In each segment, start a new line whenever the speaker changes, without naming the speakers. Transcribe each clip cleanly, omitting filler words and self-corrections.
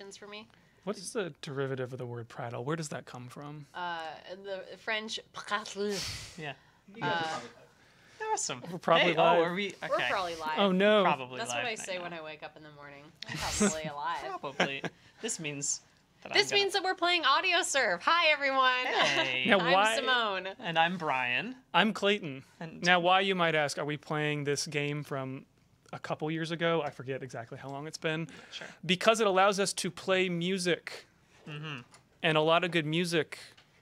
emotions for me.
What is the derivative of the word prattle? Where does that come from?
The French prattle.
Yeah.
Uh,
Awesome.
We're probably
hey,
live.
Oh, are we? Okay.
We're probably live.
Oh no!
Probably
That's
live
what I
right
say
now.
when I wake up in the morning. I'm probably alive.
Probably. This means that
This means that we're playing Audiosurf. Hi, everyone.
Hey.
Now,
I'm
why-
Simone.
And I'm Brian.
I'm Clayton.
And
Now, why, you might ask, are we playing this game from a couple years ago? I forget exactly how long it's been.
Sure.
Because it allows us to play music.
Mm-hmm.
And a lot of good music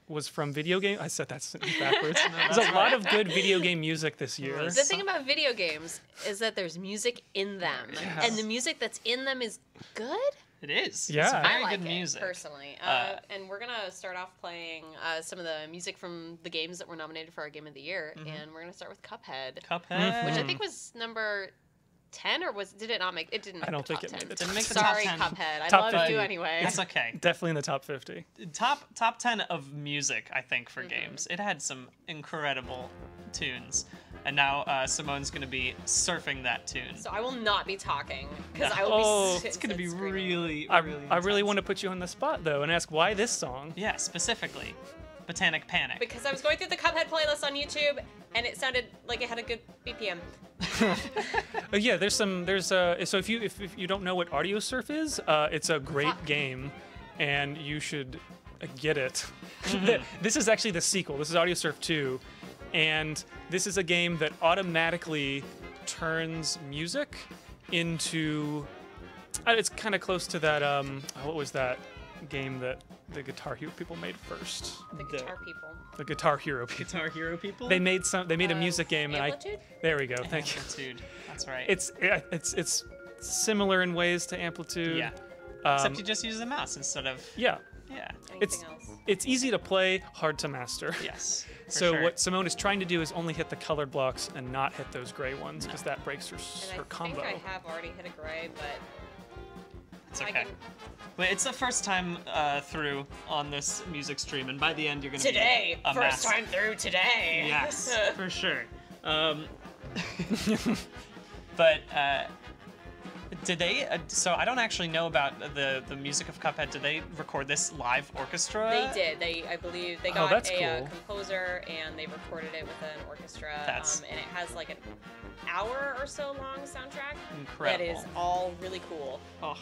was from video game. I said that sentence backwards. There's a
that's
lot of good video game music this year.
Yes.
The thing about video games is that there's music in them.
Yes.
And the music that's in them is good.
It is.
Yeah.
It's
I
very
like
good
it,
music.
personally. And we're going to start off playing some of the music from the games that were nominated for our Game of the Year. And we're going to start with Cuphead.
Cuphead.
Which I think was number 10, or did it not make it? Didn't make
I don't
the top
think it
10.
made the
Didn't make the
Sorry,
top 10.
Cuphead. I
Top
love
50.
you anyway.
It's okay.
Definitely in the top 50.
Top 10 of music, I think, for games. It had some incredible tunes. And now Simone's going to be surfing that tune.
So I will not be talking because I will
Oh,
be
It's going to be
screaming.
really,
I
really
really
intense.
want to put you on the spot, though, and ask why this song.
Yeah, specifically. Botanic Panic.
Because I was going through the Cuphead playlist on YouTube and it sounded like it had a good BPM.
Oh, yeah, so if you don't know what Audiosurf is, it's a great
Fuck.
game, and you should get it. This is actually the sequel. This is Audiosurf 2, and this is a game that automatically turns music into. It's kind of close to that. What was that game that the Guitar Hero people made first?
The guitar people.
The Guitar Hero people.
Guitar Hero people?
They made a music game, and
Amplitude?
There we go. Thank you.
Amplitude. That's right.
It's similar in ways to Amplitude.
Yeah. Except you just use the mouse instead of...
Yeah.
Yeah.
Anything else?
It's easy to play, hard to master.
Yes. for
So
sure.
what Simone is trying to do is only hit the colored blocks and not hit those gray ones, because that breaks her
And I
combo.
think I have already hit a gray, but
It's
I
okay.
can...
Wait, it's the first time through on this music stream, and by the end you're going to
Today!
be a
First
master.
time through today!
Yes, for sure. But did they? So I don't actually know about the music of Cuphead. Did they record this live orchestra?
They did. I believe they
Oh,
got
that's
a
cool.
composer and they recorded it with an orchestra.
That's-
And it has like an hour or so long soundtrack.
Incredible.
That is all really cool.
Oh.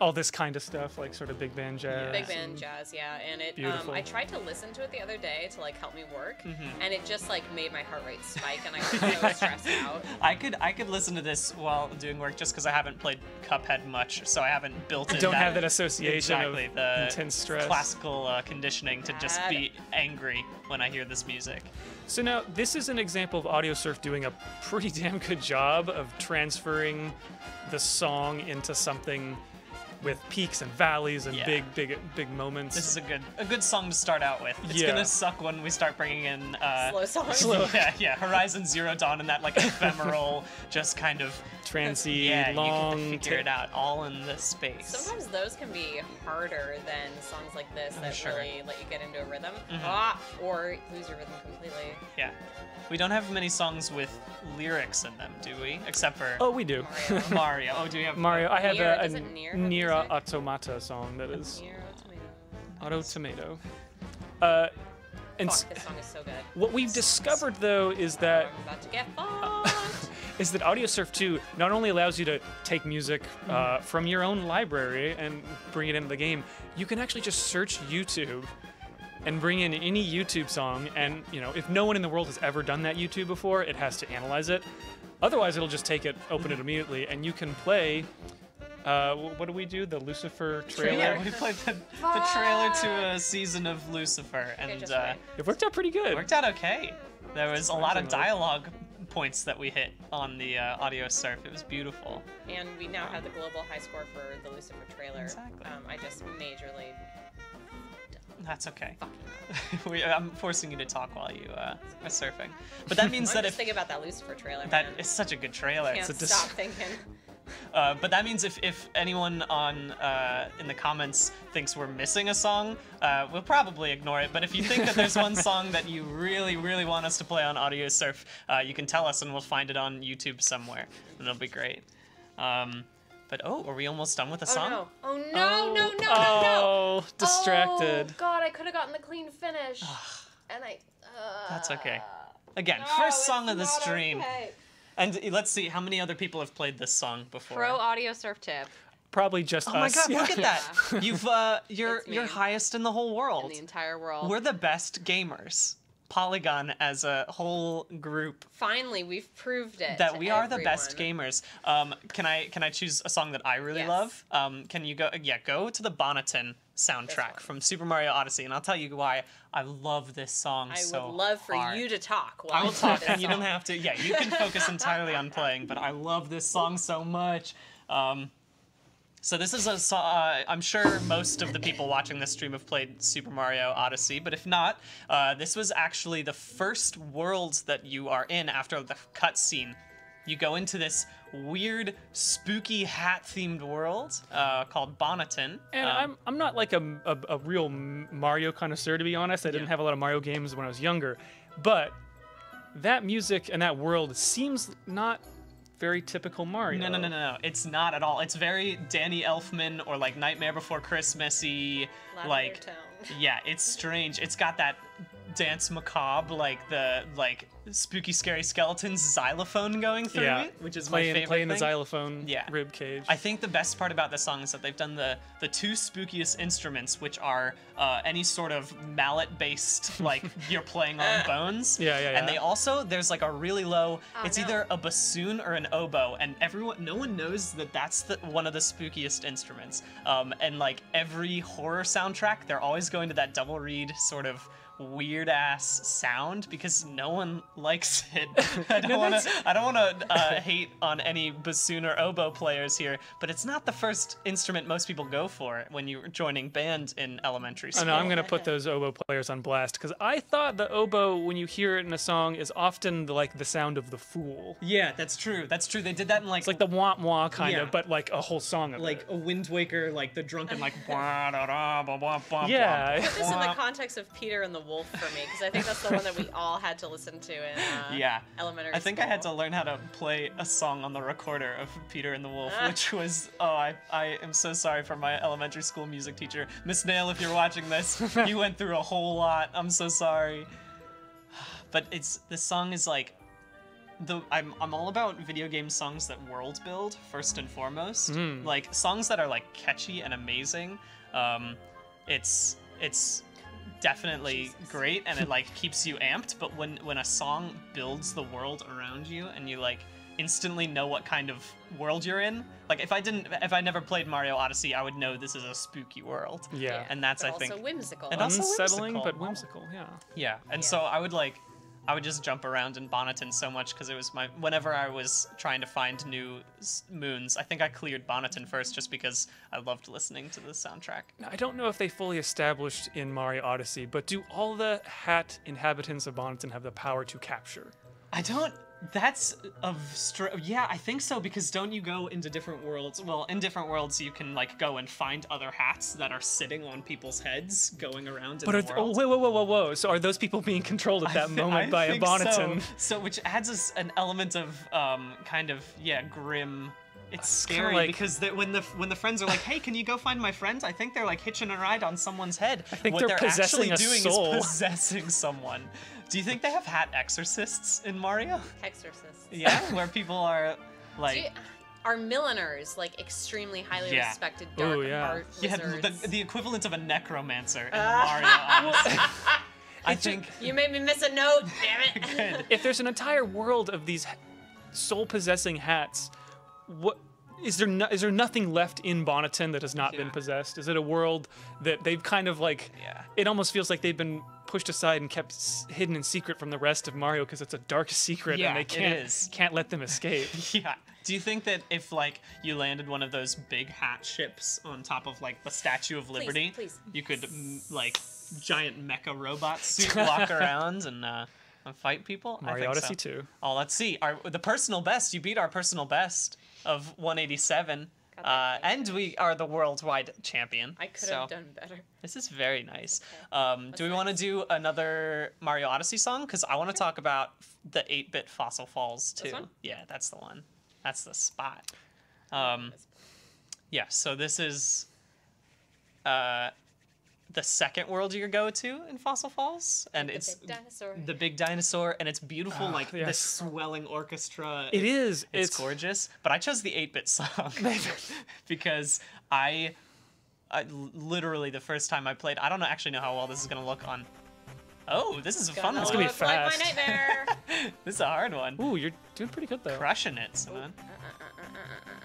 All this kind of stuff, like sort of big band jazz.
Big band jazz, yeah. And it
Beautiful.
I tried to listen to it the other day to like help me work,
Mm-hmm.
and it just like made my heart rate spike and I was so stressed out.
I could listen to this while doing work just because I haven't played Cuphead much, so I haven't built in
Don't have that association
exactly
of
the
intense stress.
classical conditioning to just
Bad.
be angry when I hear this music.
So now, this is an example of Audiosurf doing a pretty damn good job of transferring the song into something with peaks and valleys and
Yeah.
big moments.
This is a good song to start out with. It's
Yeah.
gonna suck when we start bringing in
Slow songs.
yeah, Horizon Zero Dawn and that like ephemeral, just kind of
Transy,
yeah,
long.
you can figure it out all in this space.
Sometimes those can be harder than songs like this that
sure.
really let you get into a rhythm,
Mm-hmm.
or lose your rhythm completely.
Yeah, we don't have many songs with lyrics in them, do we? Except for
Oh, we do.
Mario.
Mario. Oh, do we have
Mario, I have
Nier,
a
doesn't Nier have
Nier
music?
Automata song that is
Nier Automata.
Auto Tomato. And
Fuck, this song is so good.
what we've discovered though is that
I'm about to get fucked.
Audiosurf 2 not only allows you to take music from your own library and bring it into the game, you can actually just search YouTube and bring in any YouTube song, and if no one in the world has ever done that YouTube before, it has to analyze it. Otherwise, it'll just take it, open it immediately, and you can play. What do we do? The Lucifer trailer.
Yeah, we played the trailer to a season of Lucifer, and
just wait.
It worked out pretty good.
it worked out okay. There was a lot of
Surprisingly.
dialogue points that we hit on the Audiosurf. It was beautiful.
And we now have the global high score for the Lucifer trailer.
Exactly.
I just majorly
That's okay.
fucking up.
I'm forcing you to talk while you are surfing. But that means
I'm
that
just
if
thinking about that Lucifer trailer,
that
man.
is such a good trailer.
Can't
It's a
stop thinking.
But that means if anyone on in the comments thinks we're missing a song, we'll probably ignore it. But if you think that there's one song that you really, really want us to play on Audiosurf, you can tell us and we'll find it on YouTube somewhere, and it'll be great. But are we almost done with the
Oh
song?
no! Oh no! No! No! No! No!
Distracted.
Oh God! I could have gotten the clean finish, and I.
That's okay. Again,
No,
first song
it's
of the
not
stream.
okay.
And let's see how many other people have played this song before.
Pro Audiosurf tip
Probably just
Oh my
us.
God!
Yeah.
Look at that. You've you're
It's me.
you're highest in the whole
in
world.
the entire world.
We're the best gamers. Polygon as a whole group
Finally, we've proved it.
that
to
we are the best
everyone.
gamers. Can I choose a song that I really
Yes.
love? Can you go? Yeah, go to the Bonneton soundtrack
one.
from Super Mario Odyssey, and I'll tell you why I love this song
I
so
would love for
hard.
you to talk. While
I will
play
talk,
this
and you don't
song.
have to. Yeah, you can focus entirely on playing, but I love this song so much. So this is a song. I'm sure most of the people watching this stream have played Super Mario Odyssey, but if not, this was actually the first world that you are in after the cutscene. You go into this weird, spooky hat-themed world called Bonneton.
And I'm not like a real Mario connoisseur, to be honest. I didn't
Yeah.
have a lot of Mario games when I was younger, but that music and that world seems not very typical Mario.
No. It's not at all. It's very Danny Elfman or like Nightmare Before Christmas-y.
Lavender
Like,
Town.
yeah, it's strange. It's got that dance macabre, like the spooky, scary skeletons xylophone going through
Yeah,
it, which is my favorite
playing the
thing.
xylophone
Yeah.
rib cage.
I think the best part about this song is that they've done the two spookiest instruments, which are any sort of mallet-based, like you're playing on bones.
Yeah.
And they also, there's like a really low, it's
no.
either a bassoon or an oboe, and no one knows that that's one of the spookiest instruments. And like every horror soundtrack, they're always going to that double reed sort of weird ass sound because no one likes it. I don't want to hate on any bassoon or oboe players here, but it's not the first instrument most people go for when you're joining band in elementary
Oh
school.
no, I'm gonna put those oboe players on blast because I thought the oboe, when you hear it in a song, is often the sound of the fool.
Yeah, that's true. That's true. They did that in like
It's like the wah wah kind
Yeah.
of, but like a whole song of
like
it.
a Wind Waker, like the drunken like
Yeah.
Put this in the context of Peter and the Wolf for me, because I think that's the one that we all had to listen to in
Yeah.
elementary
I think I had to
school.
learn how to play a song on the recorder of Peter and the Wolf, which was, I am so sorry for my elementary school music teacher. Miss Nail, if you're watching this, you went through a whole lot. I'm so sorry. But this song is like, I'm all about video game songs that world build, first and foremost. Like, songs that are like catchy and amazing. It's definitely great, and it like keeps you amped, but when a song builds the world around you and you like instantly know what kind of world you're in, like if I never played Mario Odyssey, I would know this is a spooky world.
Yeah.
And that's,
But
I think,
also whimsical.
and also
Unsettling
whimsical.
but whimsical. Yeah.
Yeah, and so I would just jump around in Bonneton so much because it was whenever I was trying to find new moons, I think I cleared Bonneton first just because I loved listening to the soundtrack.
Now, I don't know if they fully established in Mario Odyssey, but do all the hat inhabitants of Bonneton have the power to capture?
Yeah, I think so, because don't you go into different worlds? Well, in different worlds, you can like go and find other hats that are sitting on people's heads, going around in the world.
Whoa. So are those people being controlled at that moment by a
think
Bonneton?
So which adds an element of kind of grim. It's
kinda
scary
like-
because when the friends are like, "Hey, can you go find my friend?" I think they're like hitching a ride on someone's head.
I think
what
they're
actually
possessing a
doing
soul.
is possessing someone. Do you think they have hat exorcists in Mario?
Exorcists.
Yeah, where people are like.
Are milliners like extremely highly
Yeah.
respected dark
Ooh, yeah.
art
Yeah,
wizards?
the equivalent of a necromancer in the Mario Odyssey. I think.
You made me miss a note, damn it.
Good.
If there's an entire world of these soul-possessing hats, what is there nothing left in Bonneton that has not been
Yeah.
possessed? Is it a world that they've kind of like?
Yeah.
It almost feels like they've been pushed aside and kept hidden in secret from the rest of Mario because it's a dark secret
Yeah,
and they
it is.
can't let them escape.
Yeah. Do you think that if like you landed one of those big hat ships on top of like the Statue of Liberty,
please.
you could like giant mecha robot suit walk around and fight people? I
Mario
think
Odyssey
so.
2.
Oh, let's see. The personal best. You beat our personal best of 187. And we are the worldwide champion.
I could have done better.
This is very nice.
Okay.
Do we want to do another Mario Odyssey song? Because I want to talk about the 8-bit Fossil Falls too.
This one?
Yeah, that's the one. That's the spot. Yeah, so this is the second world you go to in Fossil Falls, and it's
big dinosaur.
the big dinosaur, and it's beautiful, like the
yes.
swelling orchestra.
It is.
It's gorgeous. But I chose the 8-bit song because I literally the first time I played, I don't actually know how well this is gonna look on. Oh, this is a fun one.
It's gonna be
Look like
fast.
my nightmare.
This is a hard one.
Ooh, you're doing pretty good though.
Crushing it, son.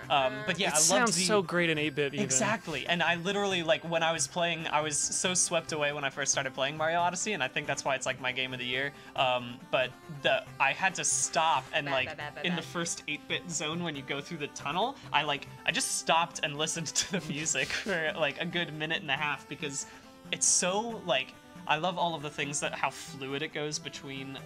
But yeah,
It
I love
sounds
the...
so great in 8-bit even.
Exactly, and I literally, like, when I was playing, I was so swept away when I first started playing Mario Odyssey, and I think that's why it's, like, my game of the year. But I had to stop, and, in the first 8-bit zone when you go through the tunnel, I just stopped and listened to the music for, like, a good minute and a half, because it's so, like, I love all of the things how fluid it goes between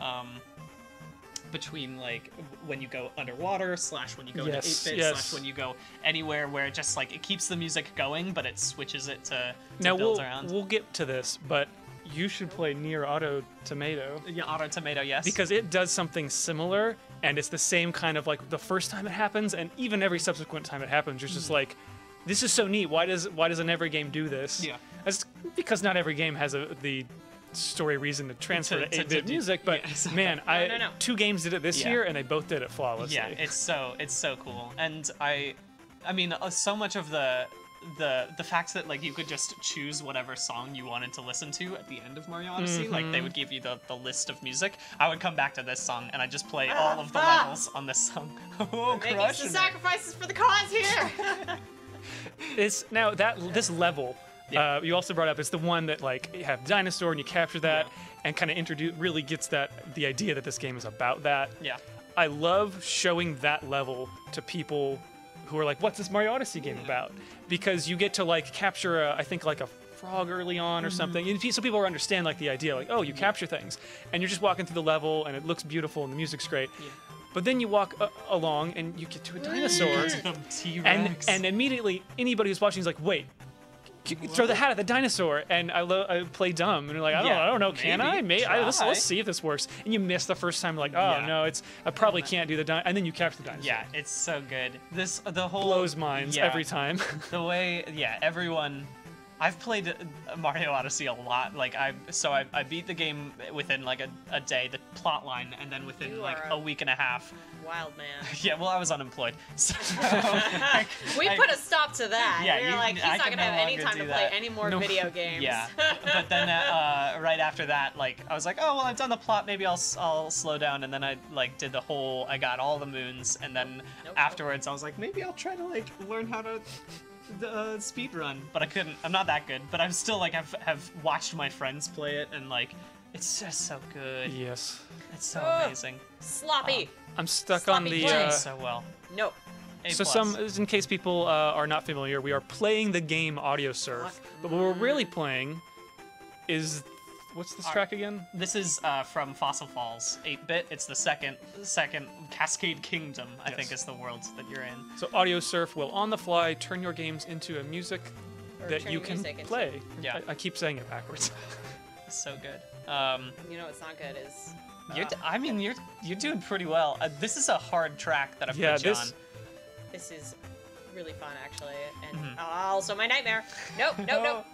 like when you go underwater / when you go into 8-bit / when you go anywhere where it just like it keeps the music going, but it switches it to
now
build around.
We'll get to this, but you should play Nier Automata.
Yeah, Automata, yes.
Because it does something similar, and it's the same kind of like the first time it happens, and even every subsequent time it happens, you're just like, this is so neat. Why doesn't every game do this?
Yeah.
That's because not every game has the story reason to transfer to 8-bit music, but
yeah, exactly.
man,
No.
2 games did it this year, and they both did it flawlessly.
Yeah, it's so cool, and I mean, so much of the fact that like you could just choose whatever song you wanted to listen to at the end of Mario Odyssey, like they would give you the list of music. I would come back to this song and I just play all of the levels on this song. Oh,
Making
crushing
some
it.
sacrifices for the cause here.
This level.
Yeah.
You also brought up it's the one that like you have dinosaur and you capture that and kind of really gets the idea that this game is about that.
Yeah.
I love showing that level to people who are like, what's this Mario Odyssey game about? Because you get to like capture I think like a frog early on or something. And so people understand like the idea, like, oh, you capture things and you're just walking through the level and it looks beautiful and the music's great. Yeah. But then you walk along and you get to a dinosaur
T-Rex.
and immediately anybody who's watching is like, wait, throw the hat at the dinosaur, and I play dumb, and you're like, I don't know, can I? Let's see if this works. And you miss the first time, like, oh no, I probably can't do the and then you capture the dinosaur.
Yeah, it's so good. The whole
blows minds every time.
The way, everyone. I've played Mario Odyssey a lot. Like I beat the game within like a day, the plot line, and then within a week and a half.
Wild man.
Yeah, well, I was unemployed. So
we put a stop to that.
Yeah,
we were like, he's not gonna have any time to play any more video games.
Yeah, but then right after that, like I was like, oh well, I've done the plot. Maybe I'll slow down, and then I like did the whole. I got all the moons, and then afterwards I was like, maybe I'll try to like learn how to. The speed run, but I couldn't. I'm not that good, but I'm still like have watched my friends play it, and like it's just so good.
Yes,
it's so amazing.
Sloppy.
I'm stuck
Sloppy
on the.
So well.
Nope.
So in case people are not familiar, we are playing the game Audiosurf, but what we're really playing is. What's this track again?
This is from Fossil Falls, 8-bit. It's the second Cascade Kingdom, I think is the world that you're in.
So Audiosurf will on the fly turn your games into a music that you can play.
Yeah.
I keep saying it backwards.
It's so good.
You know what's not good is.
You're doing pretty well. This is a hard track that I've put you on.
This is really fun actually, and also my nightmare. Nope.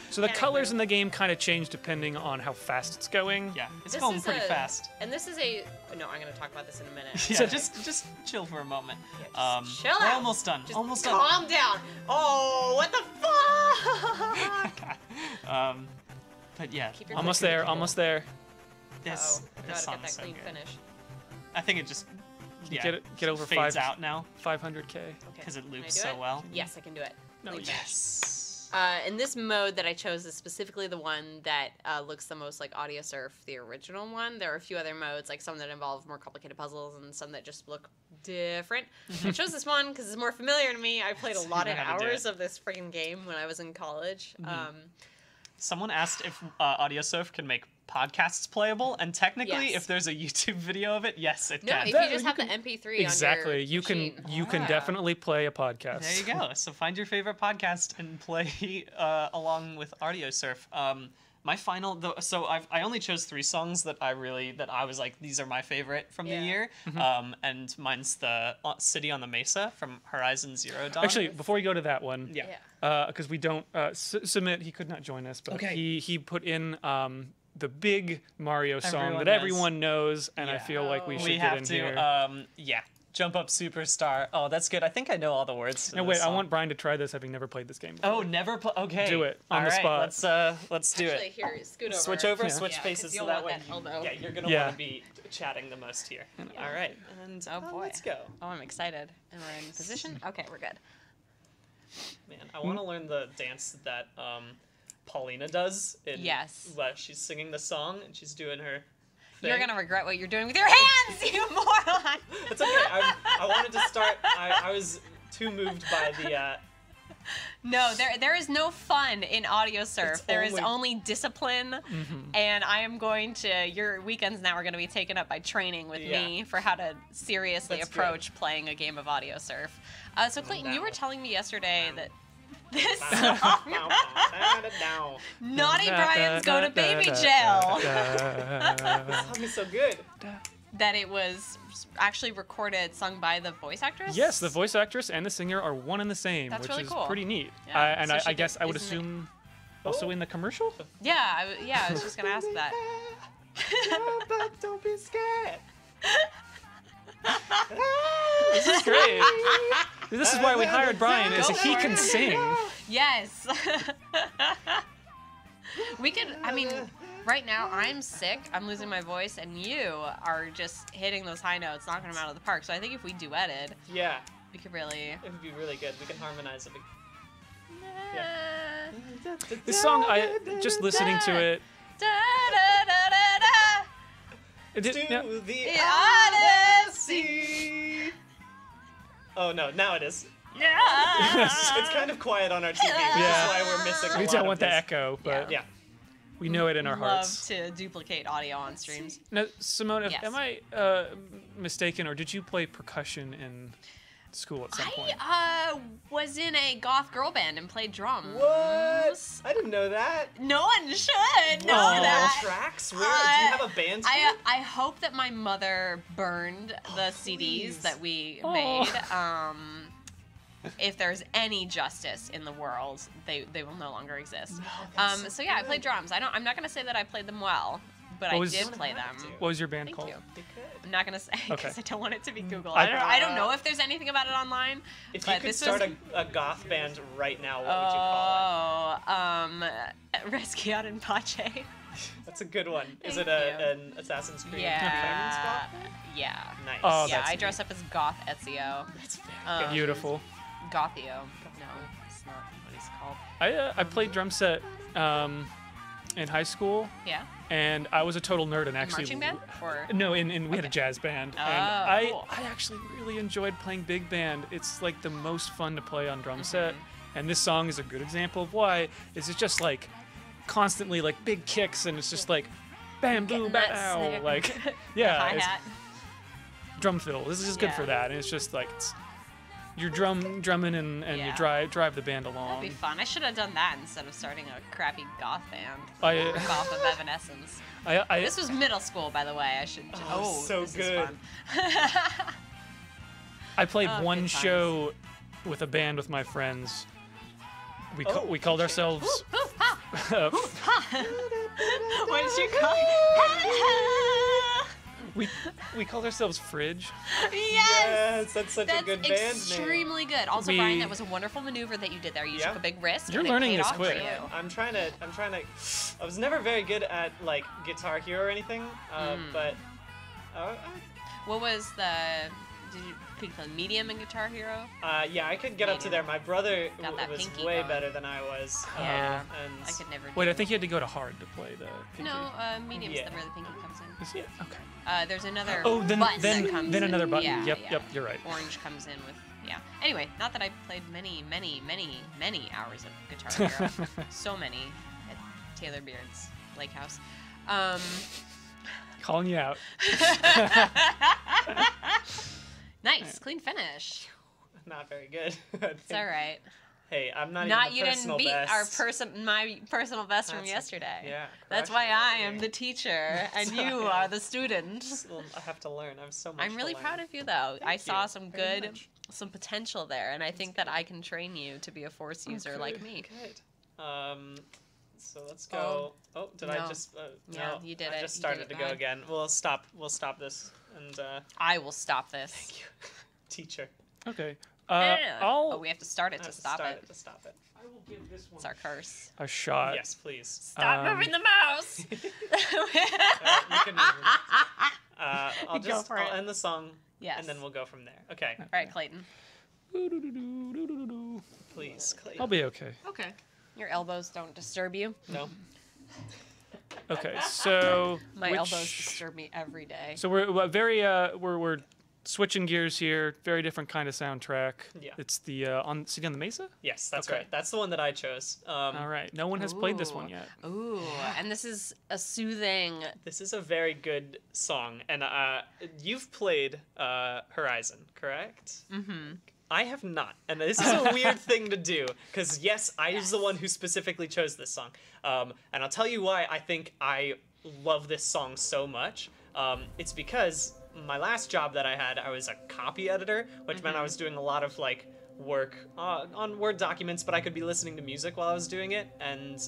So the colors in the game kind of change depending on how fast it's going.
Yeah, it's going pretty fast.
And this is no, I'm going to talk about this in a minute.
Yeah, just chill for a moment.
Yeah, chill out.
We're almost done.
Just
almost
calm down. Oh, what the fuck?
But yeah,
almost there.
This
gotta
song
get that
is so
clean
good.
finish.
I think it just
get over
fades out now
500K
because it loops so well.
Yes, I can do it.
No,
yes.
In this mode that I chose is specifically the one that looks the most like Audiosurf, the original one. There are a few other modes, like some that involve more complicated puzzles and some that just look different. I chose this one because it's more familiar to me. I played a lot of hours of this freaking game when I was in college.
Someone asked if Audiosurf can make podcasts playable, and technically, if there's a YouTube video of it, yes, it can.
No, if you just have the MP3
exactly,
on your machine.
you can definitely play a podcast.
There you go. So find your favorite podcast and play along with Audiosurf. My final, so I only chose 3 songs that I was like, these are my favorite from the year. And mine's the City on the Mesa from Horizon Zero Dawn.
Actually, before we go to that one,
Yeah.
because we don't submit, he could not join us, but
Okay.
he put in the big Mario song
Everyone
that
knows.
everyone knows, and I
Yeah.
feel like we should
We
get
have
in
to,
here.
Jump Up Superstar. Oh, that's good. I think I know all the words. to
No,
this
wait, I
song.
want Brian to try this, having never played this game before.
Oh, never play. Okay.
Do it on
All
the
right,
spot.
Let's do
Actually,
it.
here, scoot over.
Switch over,
Yeah.
switch
Yeah, 'cause
faces
you'll
so that
want
way.
that elbow.
Yeah, you're gonna
Yeah.
want to be chatting the most here. All right, and
Oh, boy.
let's go.
Oh, I'm excited. And we're in position? Okay, we're good.
Man, I want to learn the dance that Paulina does.
Yes.
She's singing the song and she's doing her thing.
You're going to regret what you're doing with your hands, you moron!
It's okay. I wanted to start. I was too moved by the.
No, there is no fun in Audiosurf.
It's
There is
only-
only discipline, and I am going to. Your weekends now are going to be taken up by training with me for how to seriously
That's
approach playing a game of Audiosurf. So Clayton, you were telling me yesterday that this song, Naughty Brian's Go to Baby Jail,
This song is so good.
that it was actually recorded, sung by the voice actress.
Yes, the voice actress and the singer are one and the same,
That's
which
really
is
cool.
pretty neat.
Yeah,
And
so
I
she
guess I would
isn't it-
assume also in the commercial?
Yeah, I was just gonna ask that.
But don't be scared.
This is great. This is why we hired Brian, is
Go
he
for
can
it.
sing.
Yes. We could, I mean, right now I'm sick, I'm losing my voice, and you are just hitting those high notes, knocking them out of the park. So I think if we duetted,
Yeah,
we could really.
it would be really good. We can harmonize it.
This song, just listening to it, now,
To the
Odyssey.
Oh no, now it is.
Yeah.
It's kind of quiet on our TV, which
Yeah.
is why we're missing a
we
lot
don't
of
want the
this.
echo, but
Yeah.
we know it in our
Love
hearts.
to duplicate audio on streams.
Now, Simone,
Yes.
am I mistaken, or did you play percussion in school at some point?
I was in a goth girl band and played drums.
What? I didn't know that.
No one should know
Oh,
that.
tracks? Where do you have a band?
I hope that my mother burned the CDs that we made. If there's any justice in the world, they will no longer exist. So yeah, I played drums. I'm not gonna say that I played them well, but I did play them.
What was your band
Thank
called?
you.
You could.
I'm not gonna say because
Okay.
I don't want it to be Google.
I-
I don't know if there's anything about it online.
If
but
you could
this
start
was,
a goth band right now, what would you call
Resquiat and Pache.
it? That's a good one. Is
Thank
it
you.
an Assassin's Creed
Yeah.
Veterans goth band?
Yeah.
Nice.
Oh,
Yeah,
that's
I dress up as Goth Ezio.
That's very
Beautiful.
Gothio. No, it's not what he's called.
I played drum set in high school,
Yeah.
and I was a total nerd and actually
Marching band? Or
no, we had a jazz band, and
Oh, cool.
I actually really enjoyed playing big band. It's like the most fun to play on drum set, and this song is a good example of why. Is it's just like constantly like big kicks, and it's just like bam boom
Getting that
bow,
snare.
like yeah, it's
hi-hat.
drum fiddle. This is just good
Yeah.
for that, and it's just like you're drumming and you
Yeah.
drive the band along.
That'd be fun. I should have done that instead of starting a crappy goth band.
I-
Goth of Evanescence.
I
This was middle school, by the way. I should.
Oh, so
this
good.
Is fun.
I played
Oh,
one
good times.
show with a band with my friends. We called ourselves.
What did you call it?
we called ourselves Fridge.
Yes.
Yes, that's such
That's
a good band name.
extremely good. Also,
We-
Brian, that was a wonderful maneuver that you did there. You
Yeah.
took a big risk.
You're
and
learning
it paid
this
off
quick.
For you.
I'm trying to. I was never very good at like Guitar Hero or anything, but
What was the? Could you play medium in Guitar Hero?
yeah, I could get up to there. My brother
Got that
was
pinky
way
going.
better than I was.
Yeah.
and
I could never.
Wait,
do
I think you had to go to hard to play the. Pinky.
No, medium's
Yeah.
where the pinky comes in.
Is it? Okay.
There's another
Oh, then
button that comes
then
in.
another button.
Yeah,
yep,
yeah.
yep. You're right.
Orange comes in with Anyway, not that I played many hours of Guitar Hero. So many at Taylor Beard's Lake House.
Calling you out.
Nice, clean finish.
not very good.
It's all right.
Hey, I'm not
Not
even
you
the
didn't
personal
beat
best.
my personal best from
That's-
yesterday.
Yeah.
That's
crushing
why
it
I am
here.
the teacher and
It's
you
okay.
are the student.
Well, I have to learn. I have so much
I'm really
to
proud
learn.
of you though. I saw
you
some
very
good,
much.
some potential there, and I think that I can train you to be a Force user like me.
Good. So let's go. Oh, did I
no.
just?
Yeah,
no,
you did
I
it.
just
You
started
did
to
it.
go
Go
again. We'll stop. We'll stop this and
I will stop this.
teacher.
Okay.
Oh,
I'll
we have to start it
I
to
have to
stop
start
it.
to stop it.
I will give this one
It's our curse.
a shot.
Yes, please.
Stop moving the mouse.
You can move it. I'll
Go
just
for
I'll
it.
end the song.
Yes.
And then we'll go from there. Okay.
All right, Clayton.
Please, Clay.
I'll be okay.
Okay. Your elbows don't disturb you.
No.
Okay, so
My
which-
elbows disturb me every day.
So we're switching gears here. Very different kind of soundtrack.
Yeah.
It's the on CD on the Mesa.
Yes, that's
Okay.
right. That's the one that I chose.
All right. No one has played this one
Ooh.
yet.
Ooh, and this is a soothing.
This is a very good song, and you've played Horizon, correct? Mm-hmm. I have not, and this is a weird thing to do, because yes, I was the one who specifically chose this song, and I'll tell you why I think I love this song so much. It's because my last job that I had, I was a copy editor, which meant I was doing a lot of like work on Word documents, but I could be listening to music while I was doing it, and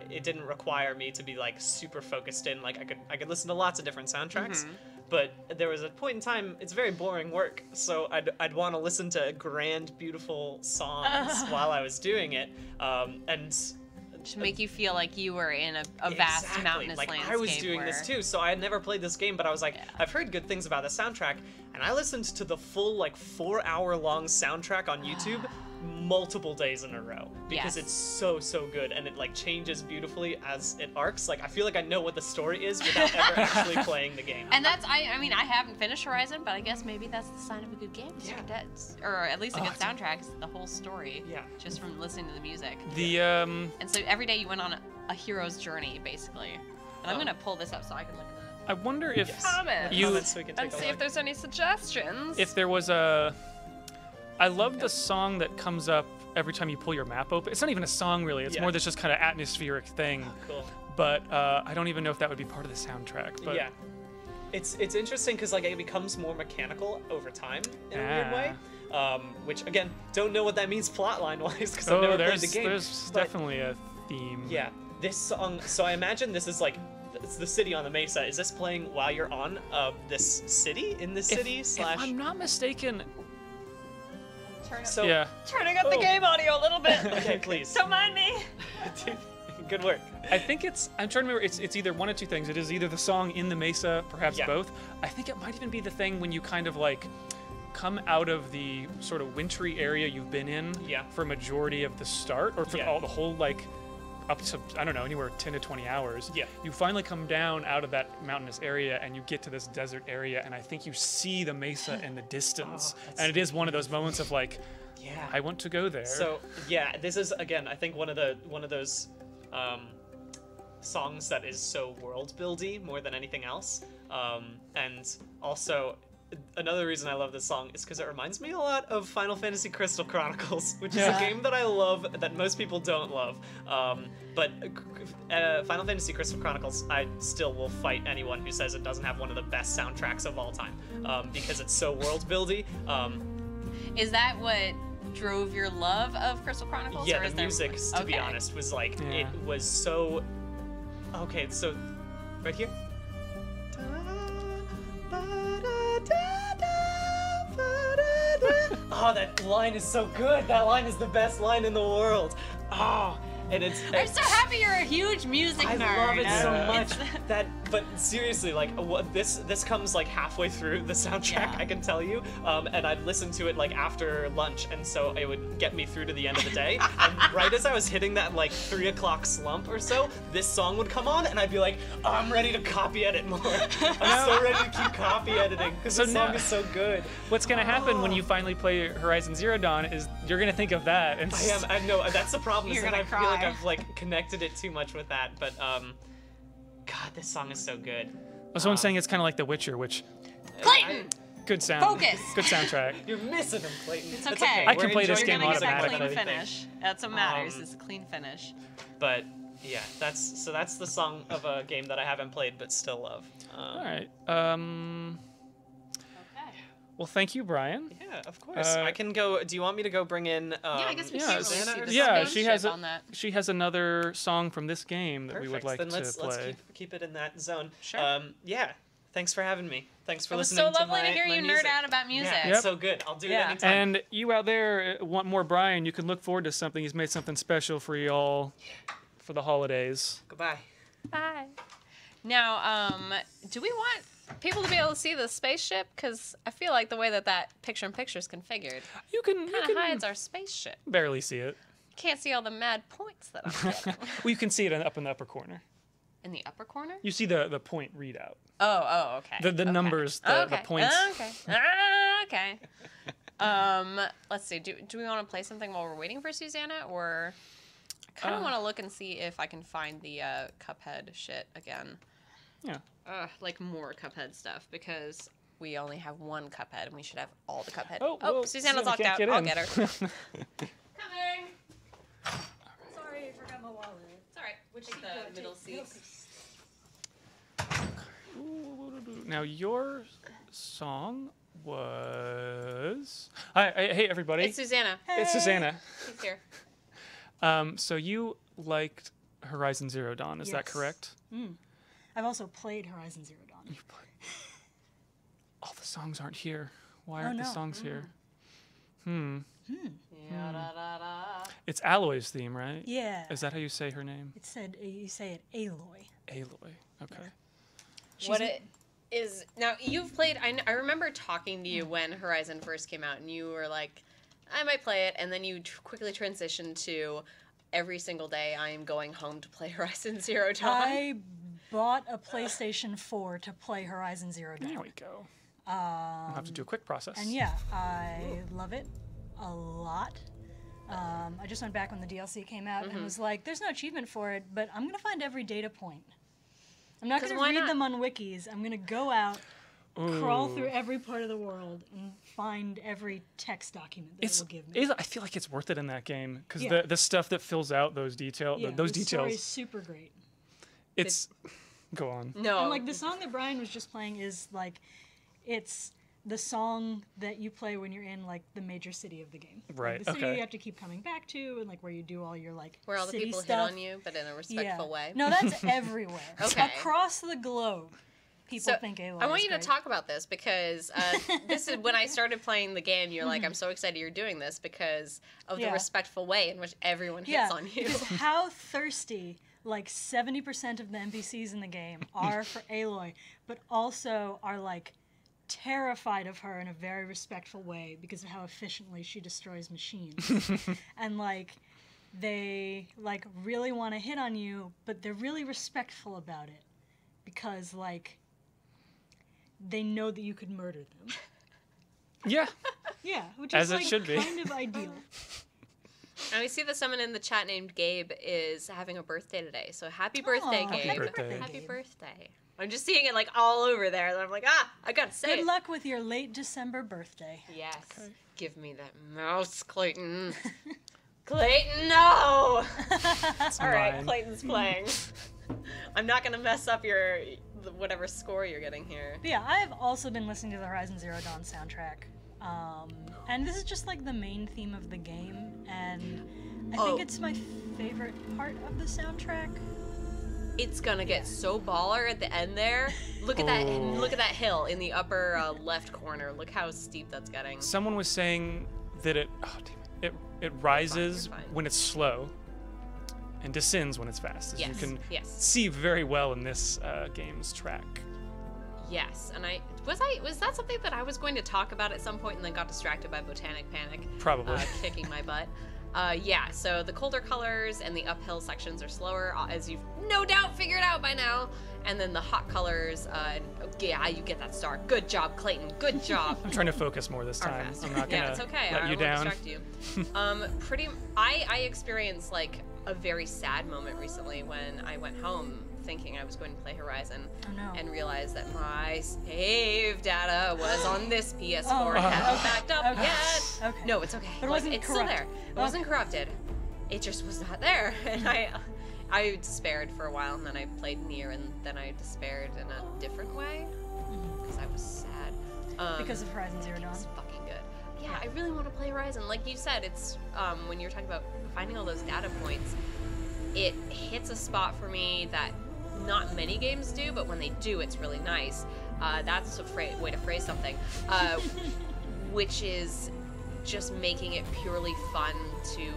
it didn't require me to be like super focused in. Like I could listen to lots of different soundtracks, but there was a point in time. It's very boring work, so I'd want to listen to grand, beautiful songs while I was doing it, and.
To make you feel like you were in a vast
Exactly.
mountainous
like,
landscape.
I was doing this too, so I had never played this game, but I was like, I've heard good things about the soundtrack, and I listened to the full, like, 4-hour-long soundtrack on YouTube multiple days in a row, because
Yes.
it's so, so good, and it, like, changes beautifully as it arcs. Like, I feel like I know what the story is without ever actually playing the game.
And that's, I mean, I haven't finished Horizon, but I guess maybe that's the sign of a good game.
Yeah.
Or at least a good
it's a-
soundtrack, is the whole story.
Yeah.
Just from listening to the music.
The
And so every day you went on a hero's journey, basically. And I'm
Oh.
going to pull this up so I can look at
I wonder if
Comments.
you
Comments so we can take
and
a
see
look.
if there's any suggestions.
if there was a. I love the song that comes up every time you pull your map open. It's not even a song really. It's
Yeah.
more this just kind of atmospheric thing.
Cool.
But I don't even know if that would be part of the soundtrack. But
Yeah. It's interesting because like it becomes more mechanical over time in a weird way. Which again, don't know what that means plotline wise because I've never played the game.
There's
but-
definitely a theme.
Yeah, this song. So I imagine this is like it's the city on the Mesa. Is this playing while you're on this city in this city
If I'm not mistaken,
So
yeah.
Turning up the
Oh.
game audio a little bit.
okay, please.
Don't mind me.
Good work.
I think I'm trying to remember, it's either one of two things. It is either the song in the Mesa, perhaps
Yeah.
both. I think it might even be the thing when you kind of like come out of the sort of wintry area you've been in
Yeah.
for majority of the start, or for
Yeah.
the whole like up to, I don't know, anywhere 10 to 20 hours.
Yeah.
You finally come down out of that mountainous area and you get to this desert area, and I think you see the Mesa in the distance.
Oh, that's
And it is one of those moments of like,
Yeah.
I want to go there.
So yeah, this is again, I think one of those songs that is so world buildy more than anything else. And also another reason I love this song is because it reminds me a lot of Final Fantasy Crystal Chronicles, which is a
Yeah.
game that I love that most people don't love. But Final Fantasy Crystal Chronicles, I still will fight anyone who says it doesn't have one of the best soundtracks of all time because it's so world buildy.
Is that what drove your love of Crystal Chronicles?
Yeah,
or is
the
there-
music, to be
Okay.
honest, was like,
Yeah.
it was so... Okay, so, right here. Oh, that line is so good. That line is the best line in the world. Oh, and it's...
I'm so happy you're a huge music
I
nerd.
love it so
Yeah.
much that, but seriously, like this comes like halfway through the soundtrack,
Yeah.
I can tell you, and I'd listen to it like after lunch, and so it would get me through to the end of the day. And right as I was hitting that like 3 o'clock slump or so, this song would come on, and I'd be like, oh, I'm ready to copy edit more. I'm so ready to keep copy editing because
So
the song
now-
is so good.
What's gonna happen when you finally play Horizon Zero Dawn is you're gonna think of that. And
I know that's the problem. Is
You're
that I
gonna
feel like
cry.
I've like connected it too much with that, but God, this song is so good.
Someone's saying it's kind of like The Witcher, which
Clayton!
Good sound.
Focus.
Good soundtrack.
You're missing them, Clayton.
It's okay.
I can
We're
play this
enjoying
game
the music
automatically.
more
Clean
than anything.
finish. That's what matters. Is a clean finish.
But yeah, that's the song of a game that I haven't played but still love.
All right.
Okay.
Well, thank you, Brian.
Yeah, of course. I can go. Do you want me to go bring in?
I guess we
yeah,
can't really
Susanna
see
or
the
yeah,
spaceship on that.
she has another song from this game that we would
Perfect.
like
Then
to
let's
play.
keep it in that zone.
Sure.
Yeah. Thanks for having me. Thanks for
It was
listening
so lovely
to
to hear
my
you
music.
nerd out about music.
Yeah,
Yep.
it's so good. I'll do it
Yeah.
anytime.
And you out there want more Brian, you can look forward to something. He's made something special for you all for the holidays.
Goodbye.
Bye. Now, do we want people to be able to see the spaceship? Because I feel like the way that picture-in-picture is configured
You can
kind of hides our spaceship.
barely see it.
Can't see all the mad points that I'm getting.
Well, you can see it up in the upper corner.
In the upper corner?
You see the point readout.
Oh, okay.
The
Okay.
numbers, the points.
Okay. Let's see. Do we want to play something while we're waiting for Susanna, or I kind of want to look and see if I can find the Cuphead shit again.
Yeah.
Like more Cuphead stuff, because we only have one Cuphead and we should have all the Cuphead.
Oh, well,
Susanna's
Susanna
locked
can't
out.
get
I'll
in.
get her. Coming.
Sorry, I forgot my wallet.
It's all right. Which is the middle seat?
Now your song was. Hi, hey everybody.
It's Susanna.
It's Susanna.
She's here.
So you liked Horizon Zero Dawn, is that
Yes.
correct?
I've also played Horizon Zero Dawn.
All the songs aren't here. Why aren't the
no.
songs here?
Yeah, da, da, da.
It's Aloy's theme, right?
Yeah.
Is that how you say her name?
It said you say it Aloy.
Aloy. Okay.
What it is now? You've played. I remember talking to you when Horizon first came out, and you were like, "I might play it," and then you quickly transitioned to every single day I am going home to play Horizon Zero Dawn.
I bought a PlayStation 4 to play Horizon Zero Dawn.
There we go. I'll have to do a quick process.
And yeah, I love it a lot. I just went back when the DLC came out and was like, there's no achievement for it, but I'm going to find every data point. I'm not
'Cause
going to
why
read
not?
them on wikis. I'm going to go out, crawl through every part of the world, and find every text document that it will give me.
I feel like it's worth it in that game because
Yeah.
the stuff that fills out those details,
Yeah,
those
the story's
details,
super great.
it's. Go on.
No,
And like the song that Brian was just playing is like, it's the song that you play when you're in like the major city of the game. Like,
Right,
the city
okay.
you have to keep coming back to, and like where you do all your like
where all the
city
people
stuff.
hit on you, but in a respectful way.
No, that's everywhere.
Okay.
Across the globe, people think Aloy
I want
is
you to
great.
talk about this because this is when I started playing the game. You're like, I'm so excited you're doing this because of the
Yeah.
respectful way in which everyone hits
Yeah,
on you.
because how thirsty like 70% of the NPCs in the game are for Aloy, but also are like terrified of her in a very respectful way because of how efficiently she destroys machines. And like they like really want to hit on you, but they're really respectful about it because like they know that you could murder them.
Yeah.
Yeah, which
As
is
it
like
should be.
kind of ideal.
And we see that someone in the chat named Gabe is having a birthday today. So happy birthday,
Aw,
Gabe.
happy birthday.
Happy
Gabe.
birthday. I'm just seeing it like all over there. And I'm like, I gotta say
Good
it.
luck with your late December birthday.
Yes. Give me that mouse, Clayton. Clayton, no! All right,
mine.
Clayton's playing. I'm not gonna mess up your whatever score you're getting here.
But yeah, I have also been listening to the Horizon Zero Dawn soundtrack. And this is just like the main theme of the game, and I think it's my favorite part of the soundtrack.
It's gonna get so baller at the end there. Look at that! Look at that hill in the upper left corner. Look how steep that's getting.
Someone was saying that it rises
you're fine.
when it's slow and descends when it's fast, as you
Yes,
can
yes.
see very well in this game's track.
Yes, and was that something that I was going to talk about at some point and then got distracted by Botanic Panic
Probably.
kicking my butt. Yeah, so the colder colors and the uphill sections are slower, as you've no doubt figured out by now. And then the hot colors, yeah, you get that star. Good job, Clayton. Good job.
I'm trying to focus more this
Are
time.
faster.
I'm not gonna
Yeah, it's okay.
let
I
you
won't
down.
distract you. I experienced like a very sad moment recently when I went home thinking I was going to play Horizon,
Oh, no.
and realized that my save data was on this PS4 and hadn't backed up yet.
Okay.
No, it's okay.
But it wasn't
it's still
corrupt.
there. It wasn't corrupted. It just was not there, and I despaired for a while, and then I played Nier, and then I despaired in a different way because I was sad.
Because of Horizon Zero Dawn.
It's fucking good. Yeah, I really want to play Horizon. Like you said, it's when you're talking about finding all those data points, it hits a spot for me that not many games do, but when they do, it's really nice. That's a way to phrase something, which is just making it purely fun to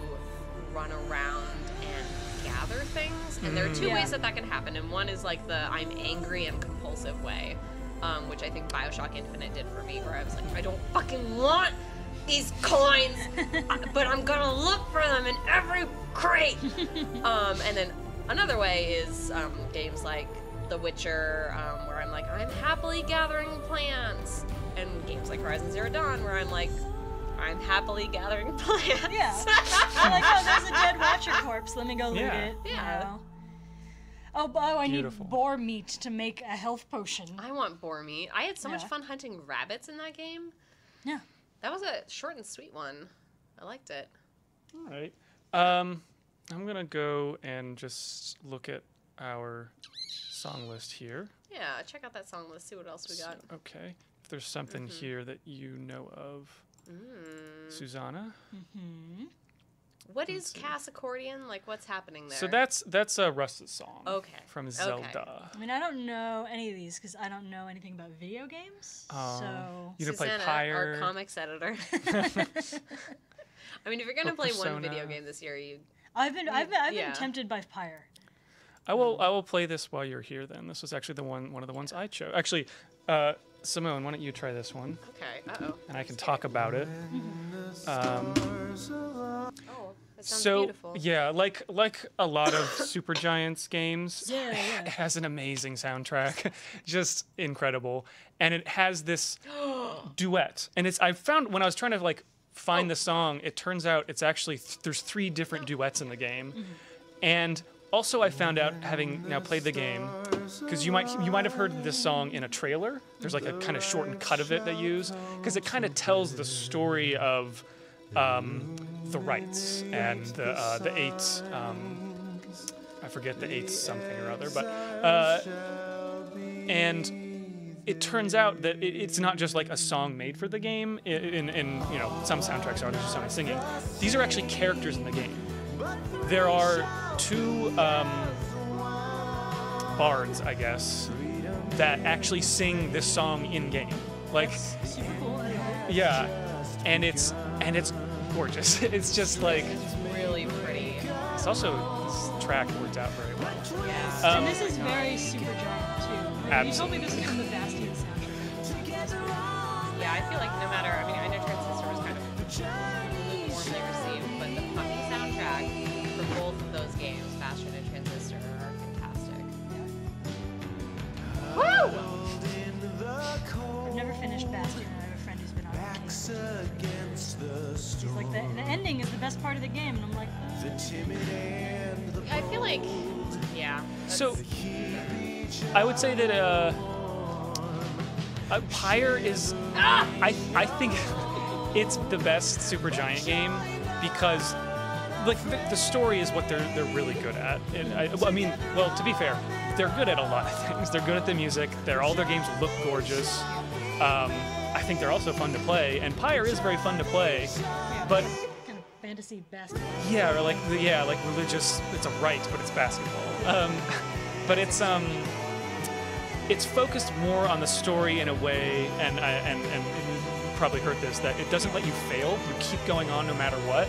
run around and gather things. And there are two ways that can happen, and one is like the I'm angry and compulsive way, which I think Bioshock Infinite did for me, where I was like, I don't fucking want these coins, but I'm gonna look for them in every crate. And then another way is games like The Witcher, where I'm like, I'm happily gathering plants, and games like Horizon Zero Dawn, where I'm like, I'm happily gathering plants.
Yeah. I'm like, oh, there's a dead Watcher corpse. Let me go loot
Yeah.
it. you
Yeah.
know. Oh, I
Beautiful.
need boar meat to make a health potion.
I want boar meat. I had so much
Yeah.
fun hunting rabbits in that game.
Yeah.
That was a short and sweet one. I liked it.
All right. I'm gonna go and just look at our song list here.
Yeah, check out that song list, see what else we got.
Okay. If there's something here that you know of, Susanna.
What is Kass Accordion? Like, what's happening there?
So that's a Russ's song.
Okay.
From
Okay.
Zelda.
I mean, I don't know any of these because I don't know anything about video games. So
You didn't play
Susanna,
Pyre.
our comics editor. I mean, if you're gonna
Or
play one
Persona.
video game this year, you
I've been
Yeah.
tempted by Pyre.
I will play this while you're here. Then this was actually one of the ones I chose. Actually, Simone, why don't you try this one,
okay?
and I can talk about it.
Oh, that sounds
So
beautiful.
yeah, like a lot of Supergiant's games,
Yeah.
it has an amazing soundtrack, just incredible, and it has this duet. And I found when I was trying to like find the song, it turns out it's actually there's 3 different duets in the game, and also I found out having now played the game, because you might have heard this song in a trailer. There's like a kind of shortened cut of it they use, because it kind of tells the story of the rights and the 8. I forget the 8 something or other, but and it turns out that it's not just like a song made for the game. In you know, some soundtracks are there's just someone singing. These are actually characters in the game. There are 2 bards, I guess, that actually sing this song in game. Like,
Super cool. I love it.
yeah, and it's gorgeous. It's just like
Really pretty.
it's also this track worked out very well.
Yeah.
And this is very Supergiant too. Like, you told me this is from the Bastion soundtrack.
Yeah, I feel like no matter. I mean, I know Transistor was kind of lukewarmly received, but the fucking soundtrack for both of those games, Bastion and Transistor, are fantastic. Woo!
I've never finished Bastion, and I have a friend who's been on the He's like, the ending is the best part of the game, and I'm like,
I feel like, yeah.
So I would say that Pyre is I think it's the best Supergiant game because like the story is what they're really good at. And I mean, well, to be fair, they're good at a lot of things. They're good at the music. All their games look gorgeous. I think they're also fun to play, and Pyre is very fun to play, but
kind of fantasy basketball.
yeah, or like religious. It's a rite, but it's basketball. But it's focused more on the story in a way, and you probably heard this, that it doesn't let you fail. You keep going on no matter what.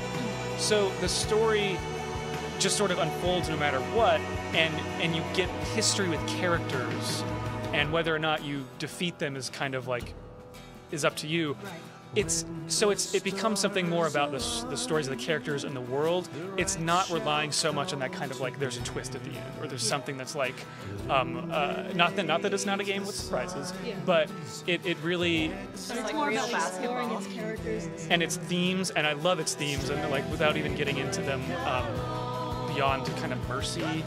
So the story just sort of unfolds no matter what, and you get history with characters, and whether or not you defeat them is kind of like is up to you.
Right.
It becomes something more about the stories of the characters and the world. It's not relying so much on that kind of like there's a twist at the end or there's something that's like not that it's not a game with surprises, but it really
But
like
it's more
real
about exploring
basketball.
its characters.
and its themes, and I love its themes, and like without even getting into them beyond kind of mercy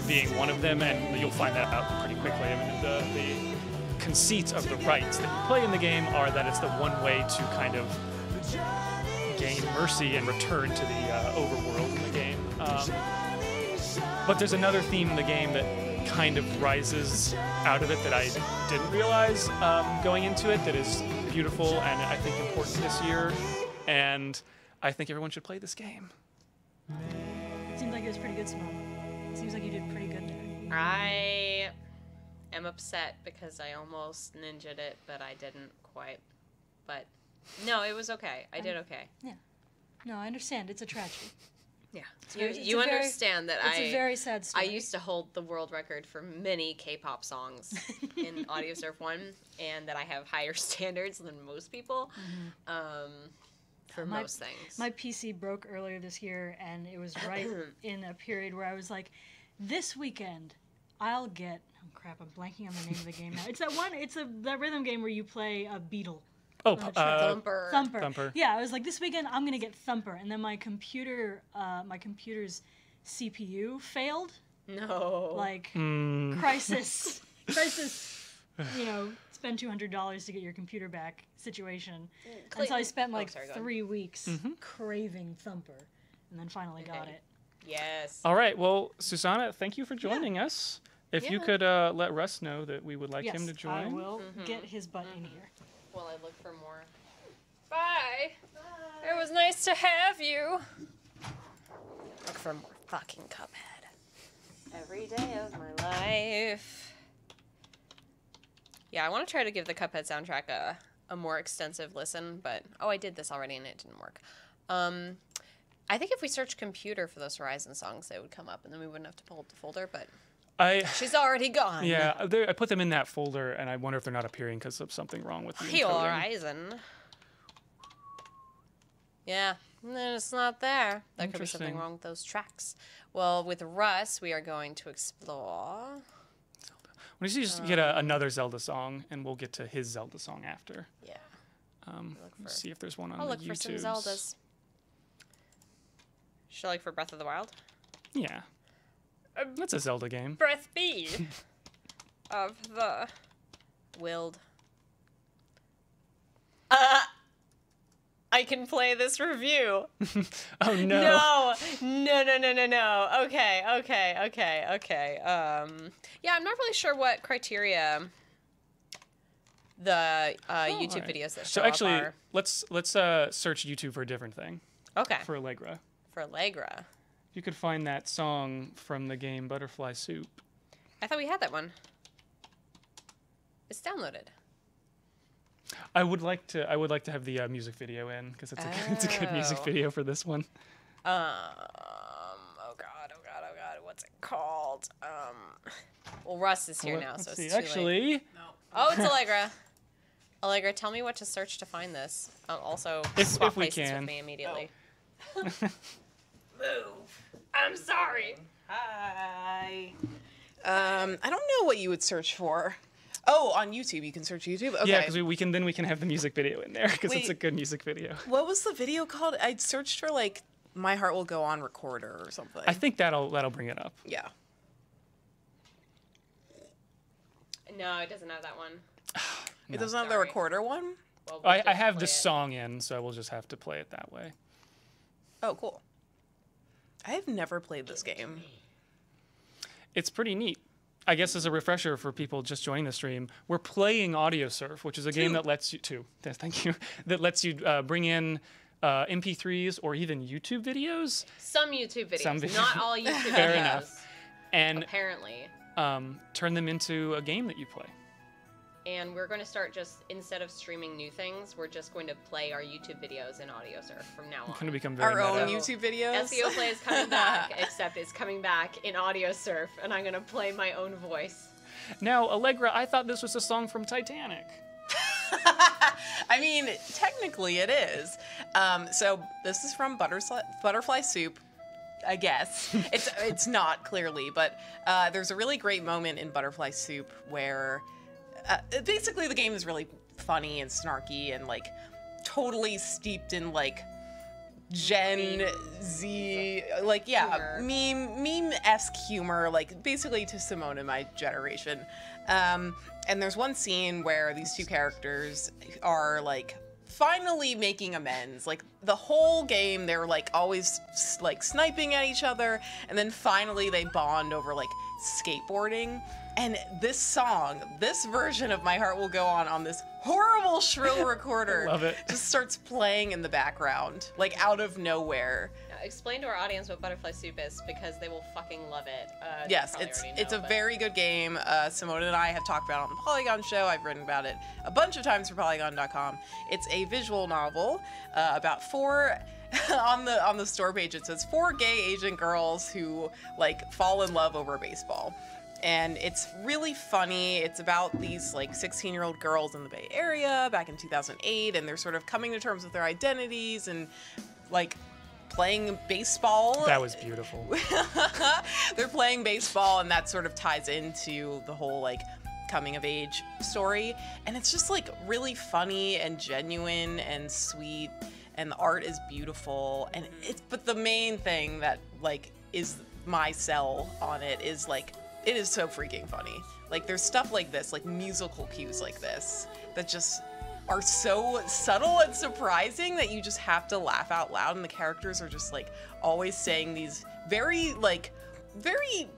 being one of them, and you'll find that out pretty quickly. I mean, the conceit of the rights that you play in the game are that it's the one way to kind of gain mercy and return to the overworld in the game. But there's another theme in the game that kind of rises out of it that I didn't realize going into it that is beautiful and I think important this year, and I think everyone should play this game.
It seemed like it was pretty good, Simone. Seems like you did pretty good there.
I am upset because I almost ninja'd it, but I didn't quite. But no, it was okay. I did okay.
Yeah. No, I understand. It's a tragedy.
Yeah.
It's
You
a very-
understand that
It's a very sad
I
story.
used to hold the world record for many K-pop songs in Audiosurf 1, and that I have higher standards than most people for
My-
most things.
My PC broke earlier this year, and it was right in a period where I was like, this weekend, I'll get... Oh, crap, I'm blanking on the name of the game now. It's that one, that rhythm game where you play a beetle.
Oh,
Thumper.
Thumper. Yeah, I was like, this weekend, I'm going to get Thumper. And then my computer's CPU failed.
No.
Like, crisis, you know, spend $200 to get your computer back situation. And so I spent like
sorry, go on.
3 weeks craving Thumper, and then finally got
Okay.
it.
Yes.
all right. Well, Susanna, thank you for joining us. If you
Yeah.
could let Russ know that we would like
Yes,
him to join.
I will get his butt in here.
While I look for more. Bye. It was nice to have you. Look for more fucking Cuphead. Every day of my life. Yeah, I want to try to give the Cuphead soundtrack a more extensive listen, but I did this already and it didn't work. I think if we search computer for those Horizon songs, they would come up, and then we wouldn't have to pull up the folder. But she's already gone.
Yeah, I put them in that folder, and I wonder if they're not appearing because of something wrong with the encoding.
Horizon. Yeah, it's not there. There could be something
Interesting.
wrong with those tracks. Well, with Russ, we are going to explore.
We should just get another Zelda song, and we'll get to his Zelda song after.
Yeah.
Let's see if there's one on
I'll
the
look for some
YouTubes.
Zeldas. Should I look for Breath of the Wild?
Yeah. That's a Zelda game.
Breath B of the Wild. I can play this review.
Oh no.
No. Okay. Yeah, I'm not really sure what criteria the YouTube
Alright.
videos that show
So actually,
up are.
let's search YouTube for a different thing.
Okay.
For Allegra.
For Allegra.
You could find that song from the game Butterfly Soup.
I thought we had that one. It's downloaded.
I would like to have the music video in because it's a good music
Oh.
video for this one.
Oh god. What's it called? Well, Russ is here now, so
Let's
it's
see.
too late.
Actually,
Oh, it's Allegra. Allegra, tell me what to search to find this. Also,
If
swap
we
places
can.
with me immediately. Move. I'm sorry.
Hi. I don't know what you would search for. Oh, on YouTube, you can search YouTube. Okay.
yeah, because we can have the music video in there because it's a
Wait.
good music video.
What was the video called? I searched for like "My Heart Will Go On" recorder or something.
I think that'll bring it up.
Yeah.
No, it doesn't have that one.
It doesn't have the
Sorry.
recorder one.
Well, we'll
I
just
have
play
the
it.
song in, so we'll just have to play it that way.
Oh, cool. I have never played this game.
It's pretty neat. I guess as a refresher for people just joining the stream, we're playing Audiosurf, which is a game that lets you thank you, that lets you bring in MP3s or even YouTube videos
Some YouTube videos.
Some videos.
Not all YouTube
Fair
videos.
enough. and
Apparently.
turn them into a game that you play.
And we're going to start just, instead of streaming new things, we're just going to play our YouTube videos in Audiosurf from now on.
It's going to become very
Our own
meta.
YouTube videos.
SEO Play is coming back, except it's coming back in Audiosurf, and I'm going to play my own voice.
Now, Allegra, I thought this was a song from Titanic.
I mean, technically it is. So this is from Butterfly Soup, I guess. It's not clearly, but there's a really great moment in Butterfly Soup where basically the game is really funny and snarky and like totally steeped in like Gen Z, like, yeah,
Humor.
meme-esque humor, like, basically to Simone and my generation. And there's one scene where these two characters are, like, finally making amends. Like, the whole game, they're, like, always, like, sniping at each other, and then finally they bond over, like, skateboarding. And this song, this version of My Heart Will Go On this horrible shrill recorder
Love it.
just starts playing in the background, like out of nowhere.
Now, explain to our audience what Butterfly Soup is, because they will fucking love it. They
Yes,
probably
it's
already
it's
know,
a
but-
very good game. Simone and I have talked about it on the Polygon show. I've written about it a bunch of times for Polygon.com. It's a visual novel about four. on the store page, it says 4 gay Asian girls who like fall in love over baseball. And it's really funny. It's about these like 16-year-old girls in the Bay Area back in 2008, and they're sort of coming to terms with their identities and like playing baseball.
That was beautiful.
They're playing baseball, and that sort of ties into the whole like coming of age story. And it's just like really funny and genuine and sweet, and the art is beautiful. And but the main thing that like is my sell on it is like, it is so freaking funny. Like, there's stuff like this, like musical cues like this, that just are so subtle and surprising that you just have to laugh out loud. And the characters are just like always saying these very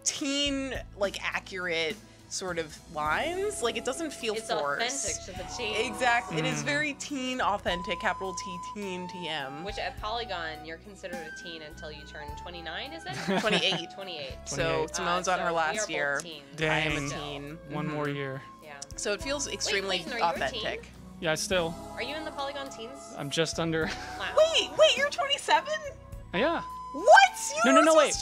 teen, like accurate sort of lines. Like, it doesn't feel
It's
forced.
authentic to the teen.
Exactly. It is very teen authentic, capital T, teen, TM.
Which at Polygon, you're considered a teen until you turn 29, is it?
28.
28.
So
28.
Simone's on
So
her
we
last
are both
year.
teens.
I am a
Dang.
teen.
One more year.
Yeah.
So it feels extremely
Clayton, are you a teen?
authentic.
Yeah, still.
Are you in the Polygon teens?
I'm just under.
Wow.
Wait, you're 27?
Yeah.
What?
No, wait.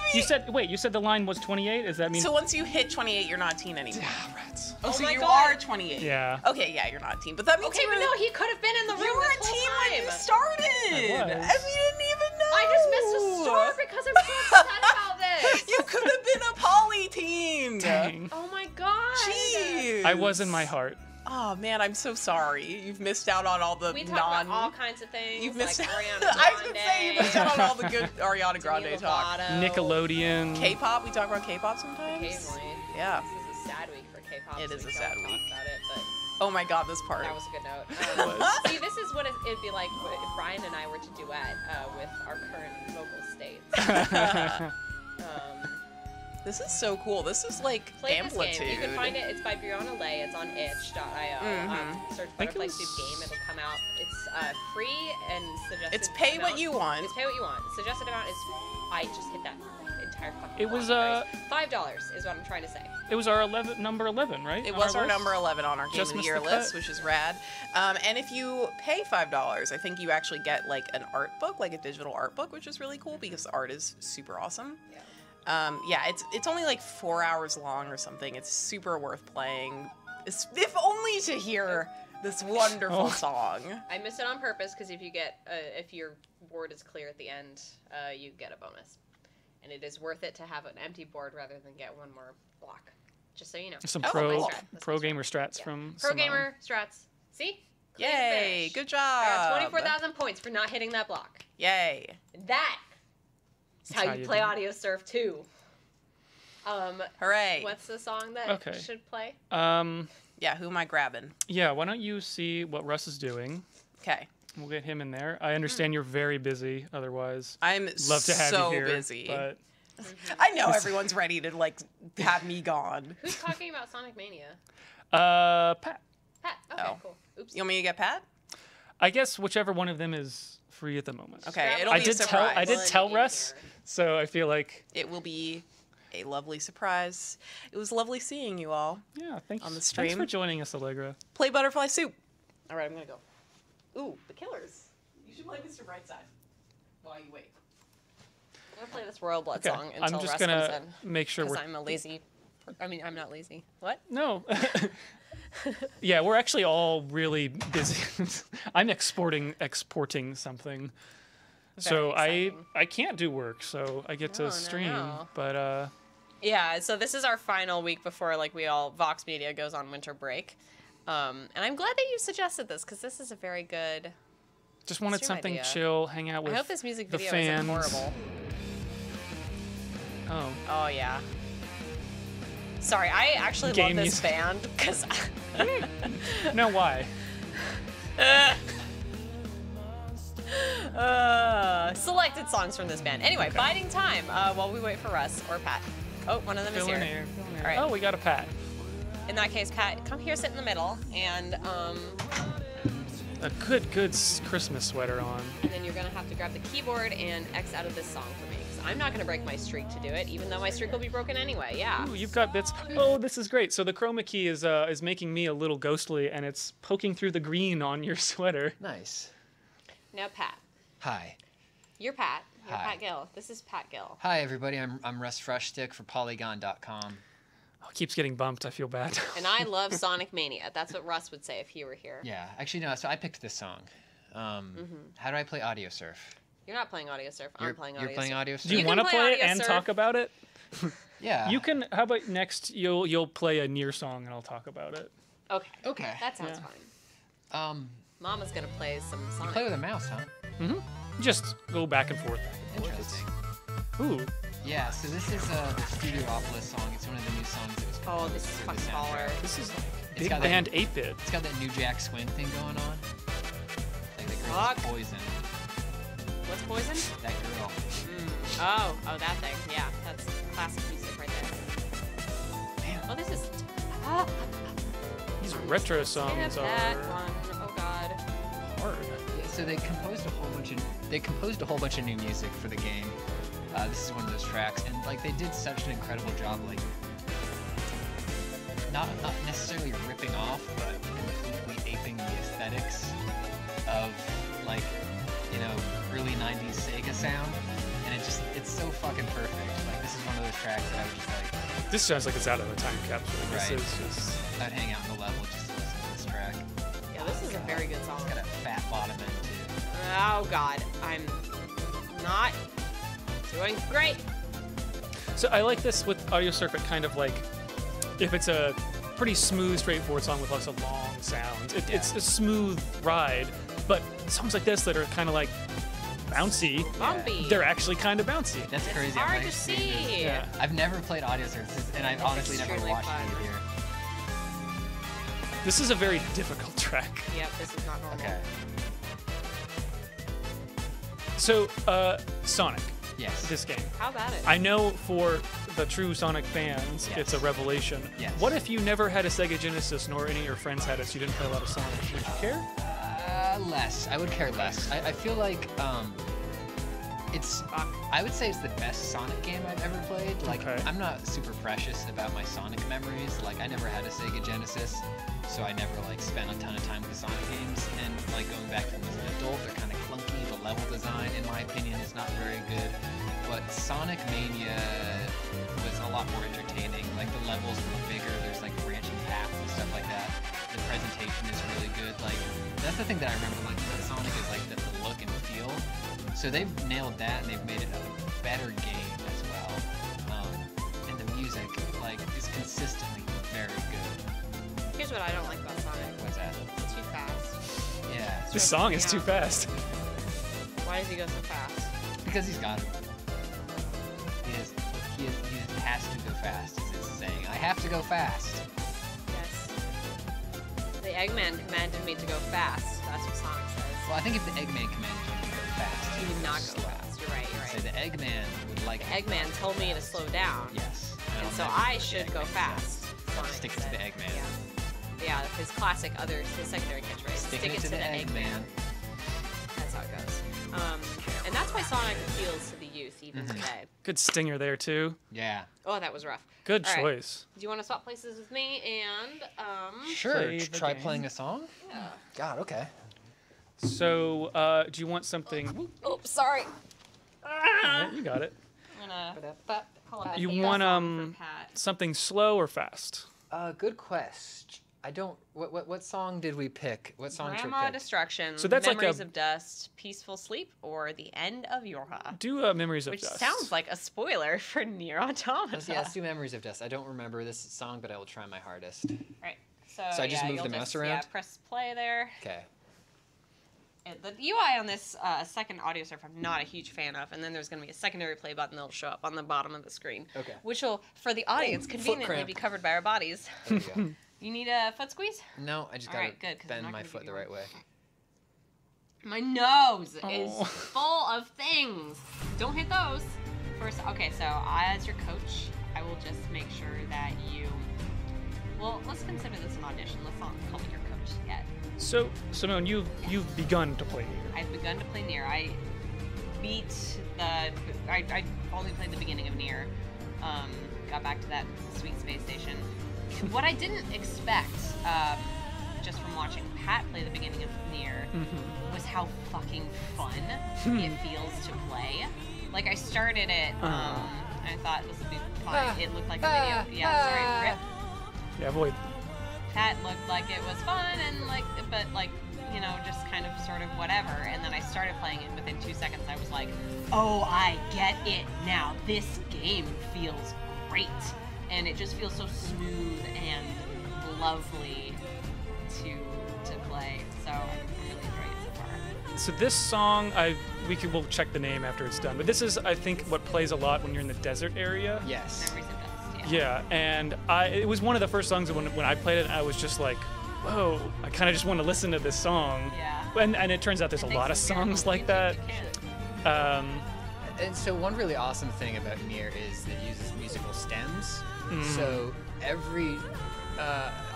You said the line was 28. Does that mean?
So once you hit 28, you're not a teen anymore.
Rats.
Oh, so
my
you
God.
are 28.
Yeah.
Okay, yeah, you're not a teen. But that means
Okay,
you
but
were,
no, he could have been in the room
you were
this
a teen
whole
when you
time.
started.
I was.
And we didn't even know.
I just missed a store because I'm so upset about this.
You could have been a poly teen.
Dang.
Oh my god.
Jeez.
I was in my heart.
Oh man, I'm so sorry. You've missed out on all the
We talked about all kinds of things.
You've missed
like
out.
Ariana
I was gonna say you missed out on all the good Ariana Grande
Demi
talk.
Lovato.
Nickelodeon.
K-pop. We talk about K-pop sometimes.
Occasionally.
Yeah.
This is a sad week for K-pop.
It
so
is
we
a
don't
sad
talk
week.
about it, but
Oh my God, this part.
that was a good note.
was.
See, this is what it'd be like if Brian and I were to duet with our current vocal states.
This is so cool. This is like
Play
amplitude.
this game. You can find it. It's by Brianna Lay. It's on itch.io. Search
think it
Butterfly
was-
Soup Game. It'll come out. It's free and suggested.
It's pay
amount.
what you want.
It's pay what you want. Suggested amount is. I just hit that entire fucking.
It was,
$5 is what I'm trying to say.
It was our number 11, right?
It
on
was our
list?
number 11 on our Game
Just
of the
missed
Year
the
list,
cut.
which is rad. And if you pay $5, I think you actually get like an art book, like a digital art book, which is really cool because the art is super awesome.
Yeah.
It's only like 4 hours long or something. It's super worth playing, if only to hear this wonderful
Oh.
song.
I missed it on purpose because if you get if your board is clear at the end, you get a bonus, and it is worth it to have an empty board rather than get one more block. Just so you know.
Some
Oh,
pro
nice
strat. That's
pro
my strat.
gamer strats
Yeah.
from
Pro
Simone.
gamer strats. See? Clean as a
Yay!
fish.
Good
I got
job.
24,000 points for not hitting that block.
Yay!
And that is how you play
do it.
Audiosurf 2.
Hooray!
What's the song that
Okay.
should play?
Yeah, who am I grabbing?
Yeah, why don't you see what Russ is doing?
Okay.
We'll get him in there. I understand you're very busy, otherwise.
I'm
Love to have
so
you here.
busy.
But
I know everyone's ready to like have me gone.
Who's talking about Sonic Mania?
Pat.
Pat. Okay,
Oh.
cool. Oops.
You want me to get Pat?
I guess whichever one of them is free at the moment.
Okay,
Grab
it'll
I
be
did
a surprise.
I did
One
tell
in
Russ,
here.
so I feel like
It will be a lovely surprise. It was lovely seeing you all.
yeah. Thanks
On the
Thanks
stream.
for joining us, Allegra.
Play Butterfly Soup. All right, I'm gonna go. Ooh, the Killers. You should play Mr. Brightside while you wait.
I'm gonna play this Royal Blood
Okay,
song until
I'm just
Russ
gonna
comes in.
make sure
Because
we're
I'm a lazy. I mean, I'm not lazy. What?
no. Yeah, we're actually all really busy. I'm exporting something. So
Very exciting.
I can't do work, so I get
No,
to stream.
no.
But
Yeah, so this is our final week before Vox Media goes on winter break. And I'm glad that you suggested this because this is a very good
Just wanted
your
something
idea.
chill, hang out with
I hope this music
the
video
fans.
isn't horrible.
Oh,
Oh yeah. Sorry, I actually
Game
love this
music.
band because
no, why?
selected songs from this band. Anyway, biding time while we wait for Russ or Pat. Oh, one of them is
Fill in
here.
air, fill in air.
All right.
Oh, we got a Pat.
In that case, Pat, come here, sit in the middle, and
A good Christmas sweater on.
then you're gonna have to grab the keyboard and X out of this song for me. 'Cause I'm not gonna break my streak to do it, even though my streak will be broken anyway. Yeah.
Ooh, you've got bits. Oh, this is great. So the chroma key is making me a little ghostly, and it's poking through the green on your sweater.
Nice.
Now, Pat,
Hi.
you're Pat. You're
Hi.
Pat Gill. This is Pat Gill.
Hi, everybody. I'm Russ Frushstick for Polygon.com.
Oh, it keeps getting bumped. I feel bad.
And I love Sonic Mania. That's what Russ would say if he were here.
Yeah, actually, no. So I picked this song. How do I play Audiosurf?
You're not playing Audiosurf. I'm playing Audiosurf.
You're playing Audiosurf?
Do you
can
want to
play
play it and
Audiosurf.
talk about it?
Yeah.
You can. How about next? You'll play a Nier song, and I'll talk about it.
Okay.
Okay.
That sounds
Yeah.
fine. Mama's gonna play some
You
Sonic.
play with a mouse, huh?
Just go back and forth.
Interesting.
Ooh,
Yeah, so this is the Studiopolis song. It's one of the new songs that was
Oh,
composed
this is
for the
fucking baller.
soundtrack.
this is like
It's
big
got that-
band 8-bit.
It's got that New Jack Swing thing going on. Like that girl's
Fuck.
Poison.
What's Poison?
That girl.
Oh, that thing. Yeah, that's classic music right there.
Man.
Oh, this is.
These retro songs
Skip
are
that one. Oh God.
hard.
Yeah, so they composed a whole bunch of new music for the game. This is one of those tracks, and like they did such an incredible job, like not necessarily ripping off, but completely aping the aesthetics of like early '90s Sega sound, and it's so fucking perfect. Like this is one of those tracks that I would just like.
This sounds like it's out of a time capsule. This
Right.
is just.
I'd hang out on the level just to listen to this track.
Yeah, this is a very good song.
It's got a fat bottom end too.
Oh God, I'm not doing great.
So I like this with Audiosurf. It kind of like, if it's a pretty smooth, straightforward song with lots of long sounds, it's a smooth ride. But songs like this that are kind of like bouncy,
Bumpy.
they're actually kind of bouncy.
That's crazy.
Hard
I've
to
never seen this.
see.
Yeah.
I've never played Audiosurf, and I've honestly never
extremely
watched
fun.
it either.
This is a very difficult track.
Yep, this is not normal.
Okay.
So, Sonic,
Yes.
this game.
How about it?
I know for the true Sonic fans,
Yes.
it's a revelation.
Yes.
What if you never had a Sega Genesis, nor any of your friends had it, so you didn't play a lot of Sonic? Would you care?
Less. I would care less. I feel like it's. I would say it's the best Sonic game I've ever played. Like
Okay.
I'm not super precious about my Sonic memories. Like I never had a Sega Genesis, so I never like spent a ton of time with Sonic games. And like going back to them as an adult, they're kind of clunky. The level design, in my opinion, is not very good. But Sonic Mania was a lot more entertaining. Like the levels were bigger. There's like branching paths and stuff like that. The presentation is really good. Like that's the thing that I remember like about Sonic is like the look and feel. So they've nailed that and they've made it a better game as well. And the music like is consistently very good.
Here's what I don't like about Sonic.
What's that?
It's too fast.
Yeah.
This song is too fast.
Why does he go so fast?
Because he's got it. He has to go fast, is his saying. I have to go fast.
Yes. The Eggman commanded me to go fast. That's what Sonic says.
Well, I think if the Eggman commanded you to go fast,
He did not go
slow.
fast. You're right. You're
So
right.
the Eggman would like
The Eggman told me to slow down.
Yes.
And
I'll
so
never
I
forget
should
the
go
Eggman.
fast. Sonic
Stick it to
said.
the Eggman.
Yeah, his classic his secondary catchphrase.
Stick it to the Eggman.
That's how it goes. And that's why Sonic appeals to the youth even
Mm-hmm.
today.
Good stinger there, too.
Yeah.
Oh, that was rough.
Good
All right.
choice.
Do you want to swap places with me and
Sure.
Play the
Try
game.
playing a song?
Yeah.
God, okay.
So, do you want something?
Oh, sorry.
Alright, you got it.
I'm gonna pull up a
You
theme
want
song for Pat.
something slow or fast?
Good quest. I don't. What song did we pick? What songs were
Grandma
picked?
Destruction,
So that's like
Memories
a-
of Dust, Peaceful Sleep, or The End of Yorha.
Do Memories of
Which
Dust.
sounds like a spoiler for Nier Automata.
Let's do Memories of Dust. I don't remember this song, but I will try my hardest.
Right. So
I just move
you'll
the mouse
Yeah,
around?
press play there.
Okay.
The UI on this second Audiosurf I'm not a huge fan of, and then there's going to be a secondary play button that'll show up on the bottom of the screen.
Okay.
Which will, for the audience, conveniently
cramp.
be covered by our bodies.
There you go.
You need a foot squeeze?
No, I just
All
gotta
right, good, 'cause I'm
bend
not
my
gonna
foot
give
the
you
right way.
My nose
Oh.
is full of things. Don't hit those. First, okay, so I, as your coach, I will just make sure that you. Well, let's consider this an audition. Let's not call me your coach yet.
So, Simone, you've begun to play Nier.
I've begun to play Nier. I beat the. I only played the beginning of Nier. Got back to that sweet space station. What I didn't expect, just from watching Pat play the beginning of Nier, was how fucking fun it feels to play. Like, I started it, and I thought this would be fun. It looked like a video. Yeah, sorry, rip.
Yeah, avoid.
Pat looked like it was fun, and but you know, just kind of sort of whatever. And then I started playing it. Within 2 seconds, I was like, oh, I get it now. This game feels great. And it just feels so smooth and lovely to play. So I'm really enjoying it so far.
So this song, we'll check the name after it's done. But this is, I think, what plays a lot when you're in the desert area.
Yes.
Memories of Dust,
Yeah, and it was one of the first songs that when I played it, I was just like, whoa, I kind of just want to listen to this song.
Yeah.
And it turns out there's a lot of songs like that.
And so one really awesome thing about Nier is that it uses musical stems. So every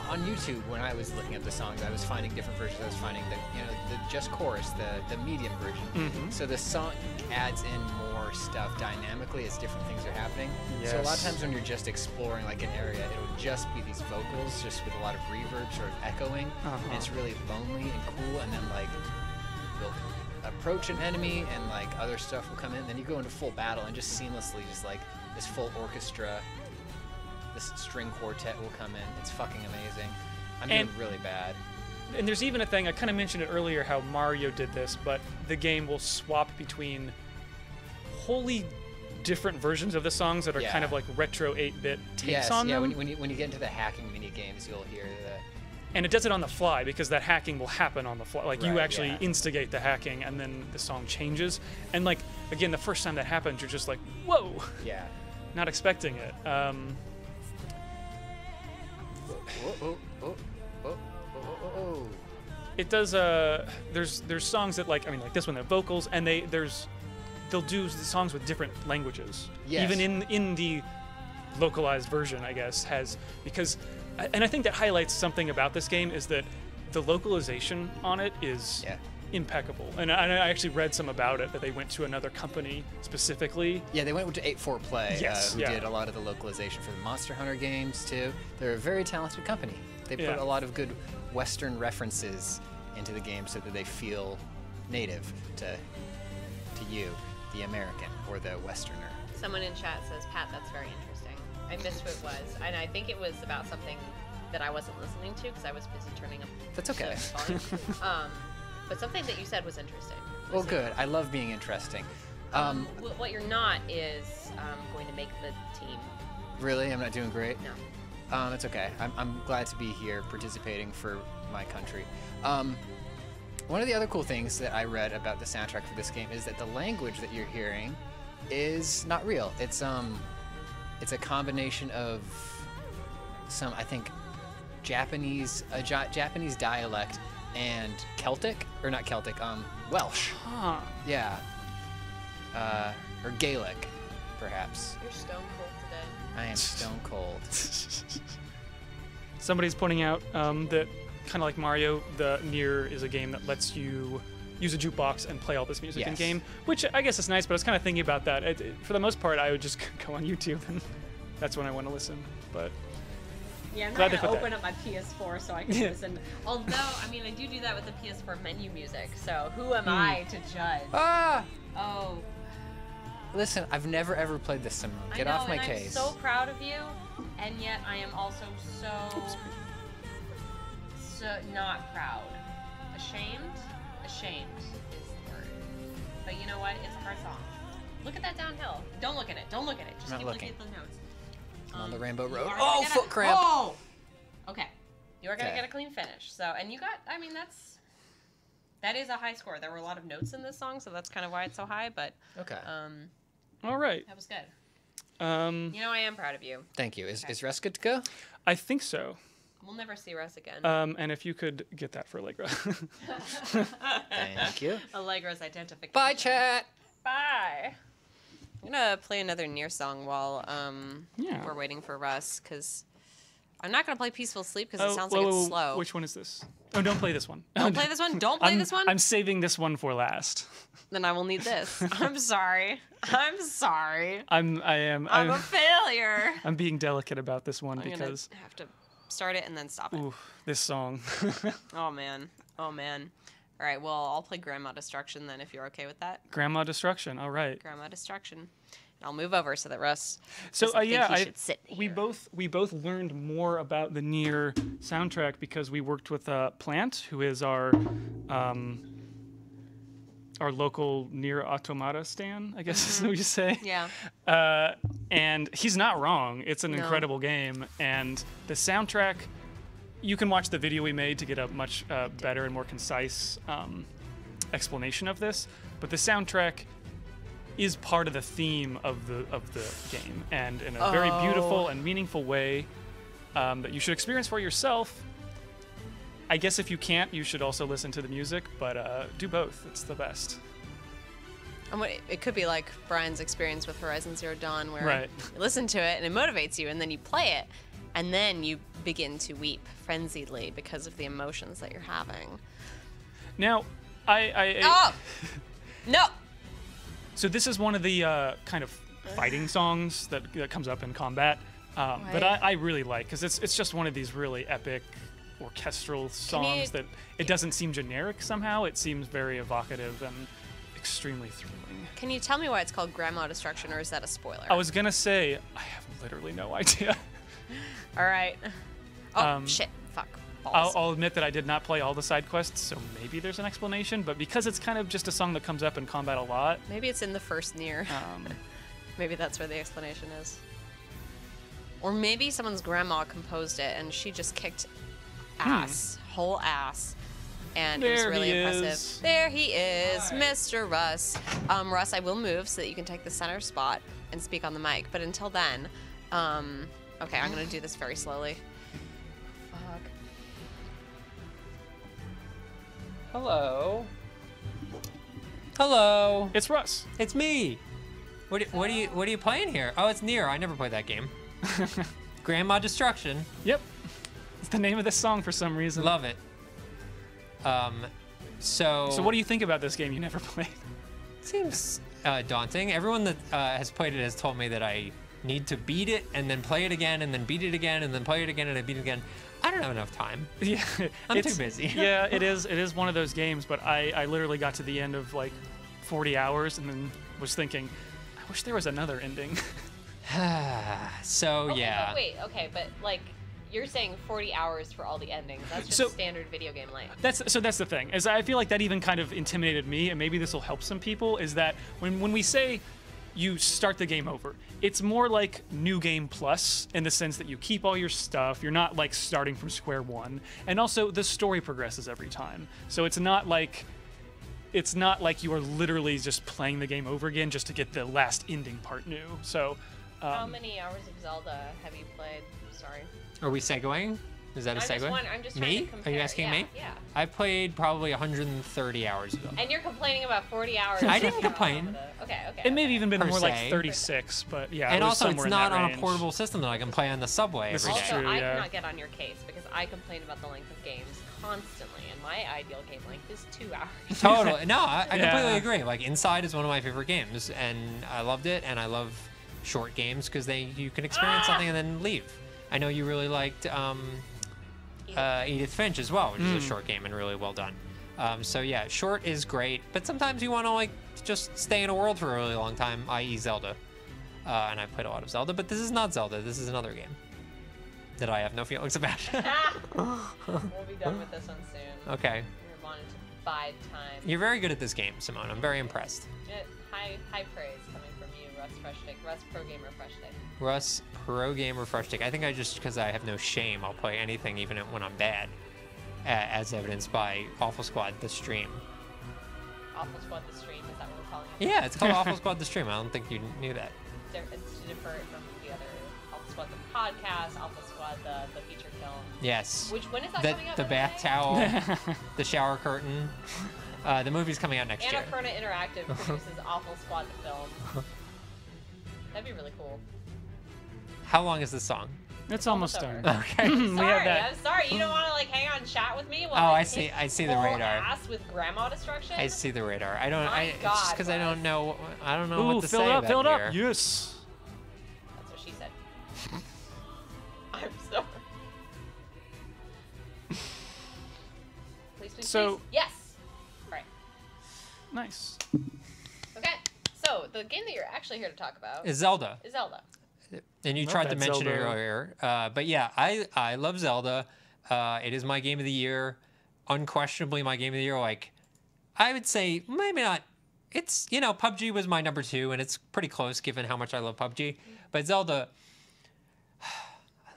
on YouTube, when I was looking at the songs, I was finding different versions. I was finding the just chorus, the medium version. So the song adds in more stuff dynamically as different things are happening. So a lot of
Yes.
times when you're just exploring like an area, it'll just be these vocals, just with a lot of reverb, sort of echoing, and it's really lonely and cool. And then like you'll approach an enemy, and like other stuff will come in. Then you go into full battle, and just seamlessly, just like this full orchestra. This string quartet will come in. It's fucking amazing. I'm doing really bad.
And there's even a thing, I kind of mentioned it earlier how Mario did this, but the game will swap between wholly different versions of the songs that are kind of like retro 8-bit takes on them.
when you get into the hacking mini games, you'll hear the...
And it does it on the fly because that hacking will happen on the fly. Like you
Right,
actually
yeah.
instigate the hacking and then the song changes. And like, again, the first time that happens, you're just like, whoa,
Yeah.
not expecting it. It does. There's songs that like this one, the vocals, and they'll do the songs with different languages.
Yes.
Even in the localized version, I guess and I think that highlights something about this game is that the localization on it is impeccable. And I actually read some about it, that they went to another company specifically.
Yeah, they went to 84 Play,
Yes,
who did a lot of the localization for the Monster Hunter games too. They're a very talented company. They put a lot of good Western references into the game so that they feel native to you, the American or the Westerner.
Someone in chat says, Pat, that's very interesting. I missed what it was, and I think it was about something that I wasn't listening to because I was busy turning up.
That's okay.
the volume. But something that you said was interesting.
Well, good. I love being interesting.
What you're not is going to make the team.
Really? I'm not doing great?
No.
It's okay. I'm glad to be here participating for my country. One of the other cool things that I read about the soundtrack for this game is that the language that you're hearing is not real. It's a combination of some, I think, Japanese dialect and Celtic, or not Celtic, Welsh.
Huh.
Yeah. Or Gaelic, perhaps.
You're stone cold today.
I am stone cold.
Somebody's pointing out that kind of like Mario, the Nier is a game that lets you use a jukebox and play all this music in
Yes.
game, which I guess is nice. But I was kind of thinking about that. For the most part, I would just go on YouTube, and that's when I want to listen. But
Yeah, I'm
Glad
not
they
going
put
to
that.
open up my PS4 so I can listen. Although, I mean, I do that with the PS4 menu music, so who am I to judge?
Ah!
Oh,
Listen, I've never ever played this, Simone. Get
I know,
off my
and
case.
I'm so proud of you, and yet I am also so not proud. Ashamed? Ashamed is the word. But you know what? It's a hard song. Look at that downhill. Don't look at it. Don't look at it. Just
I'm not
keep looking
looking.
at the notes.
I'm on the Rainbow Road.
You are
Oh,
gonna get
foot cramp.
Oh! Okay. You are going to
Okay.
get a clean finish. So, and you got, I mean, that's That is a high score. There were a lot of notes in this song, so that's kind of why it's so high. But
Okay.
All right.
that was good.
Um,
You know, I am proud of you.
Thank you. Is Russ good to go?
I think so.
We'll never see Russ again.
And if you could get that for Allegra.
Thank you.
Allegra's identification.
Bye, chat.
Bye. I'm gonna play another Nier song while
Yeah.
we're waiting for Russ, because I'm not gonna play Peaceful Sleep because it sounds like it's slow.
Which one is this? Oh, don't play this one.
Don't play this one. Don't play this one.
I'm saving this one for last.
Then I will need this. I'm sorry. I'm sorry.
I'm
I'm a failure.
I'm being delicate about this one
I'm
because
gonna have to start it and then stop it.
ooh, this song.
Oh man. Oh man. All right. Well, I'll play Grandma Destruction then, if you're okay with that.
Grandma Destruction. All right.
Grandma Destruction. And I'll move over so that Russ.
So
doesn't think
yeah,
he should sit
we
here.
both learned more about the Nier soundtrack because we worked with Plant, who is our local Nier Automata stan, I guess is what you say.
Yeah.
And he's not wrong. It's an
No.
incredible game, and the soundtrack. You can watch the video we made to get a much better and more concise explanation of this. But the soundtrack is part of the theme of the game, and in a very beautiful and meaningful way that you should experience for yourself. I guess if you can't, you should also listen to the music, but do both. It's the best.
And it could be like Brian's experience with Horizon Zero Dawn, where
Right.
you listen to it and it motivates you, and then you play it, and then you begin to weep frenziedly because of the emotions that you're having.
Now,
Oh! No!
So this is one of the kind of fighting songs that comes up in combat, but
Right.
I really like because it's just one of these really epic orchestral songs
you-
that it doesn't seem generic somehow. It seems very evocative and extremely thrilling.
Can you tell me why it's called Grandma Destruction, or is that a spoiler?
I was gonna say I have literally no idea.
All right. Oh, shit. Fuck. Balls.
I'll admit that I did not play all the side quests, so maybe there's an explanation. But because it's kind of just a song that comes up in combat a lot,
Maybe it's in the first Nier.
um,
Maybe that's where the explanation is. Or maybe someone's grandma composed it and she just kicked ass, whole ass. And it was
There
really
he
impressive.
is.
There he is, Mr. Russ. Russ, I will move so that you can take the center spot and speak on the mic. But until then, okay, I'm going to do this very slowly. Fuck.
Hello. Hello.
it's Russ.
It's me. What are you playing here? Oh, it's Nier. I never played that game. Grandma Destruction.
Yep, it's the name of this song for some reason.
Love it. So
So what do you think about this game you never played?
seems daunting. Everyone that has played it has told me that I need to beat it and then play it again and then beat it again and then play it again and then beat it again. I don't have enough time.
Yeah,
I'm
it's-
too busy.
Yeah, it is one of those games, but I literally got to the end of like 40 hours and then was thinking, I wish there was another ending.
So
Okay,
yeah.
but wait, okay, but like, you're saying 40 hours for all the endings. That's just
So-
standard video game length.
That's the thing. Is I feel like that even kind of intimidated me, and maybe this will help some people. Is that when we say you start the game over, it's more like New Game Plus in the sense that you keep all your stuff. You're not like starting from square one, and also the story progresses every time. So it's not like you are literally just playing the game over again just to get the last ending part new. So
How many hours of Zelda have you played? Sorry.
Are we segueing? Is that a segue?
I'm just trying
Me?
to
Are
compare.
you asking
Yeah,
me?
Yeah.
I played probably 130 hours ago.
And you're complaining about 40 hours.
I didn't
of
complain.
Automata. Okay.
it may have even been
Per
more like
se.
36, but yeah.
And
it was
also, it's
somewhere in
not
that
on a
range.
portable system that I can play on the subway
This
every
is
day.
Also,
true,
I
yeah.
cannot get on your case because I complain about the length of games constantly, and my ideal game length is 2 hours.
Totally. No, I
Yeah.
completely agree. Like, Inside is one of my favorite games, and I loved it, and I love short games because you can experience something and then leave. I know you really liked Edith Finch as well, which is a short game and really well done. So yeah, short is great, but sometimes you want to like just stay in a world for a really long time, i.e. Zelda. And I played a lot of Zelda, but this is not Zelda. This is another game that I have no feelings about.
We'll be done with this one soon.
Okay.
We're on to 5 times.
You're very good at this game, Simone. I'm very impressed.
High praise coming from you, Russ Freshtick. Russ Pro Gamer Freshtick.
Russ, Pro Gamer Freshtick. I think because I have no shame, I'll play anything even when I'm bad, as evidenced by Awful Squad, the stream.
Awful Squad the Stream. Is that what we're calling it?
Yeah, it's called Awful Squad the Stream. I don't think you knew that.
It's to defer it from the other Awful Squad the podcast, Awful Squad the feature film.
Yes.
When is that
The
coming out?
the
by
bath
way?
towel, the shower curtain. The movie's coming out next year.
Annapurna Interactive produces Awful Squad the film. That'd be really cool.
How long is this song?
It's almost
over.
done.
Okay.
We have
Sorry,
that.
I'm sorry. You don't want to like hang on and chat with me?
Oh,
While
I see the
full
radar.
Ass with grandma destruction.
I see the radar.
My
It's just
God,
because I
Wes.
don't know. I don't know
Ooh,
what to
fill
say
it up,
about
fill it up.
here.
Yes.
That's what she said. I'm sorry. Please,
So-
please. Yes. Right.
Nice.
Okay. So the game that you're actually here to talk about
It's Zelda.
is Zelda.
And you
Love
tried to
that
mention it
Zelda.
earlier, but yeah, I love Zelda. It is my game of the year, unquestionably my game of the year. Like, I would say maybe not. It's PUBG was my number 2, and it's pretty close given how much I love PUBG. But Zelda, I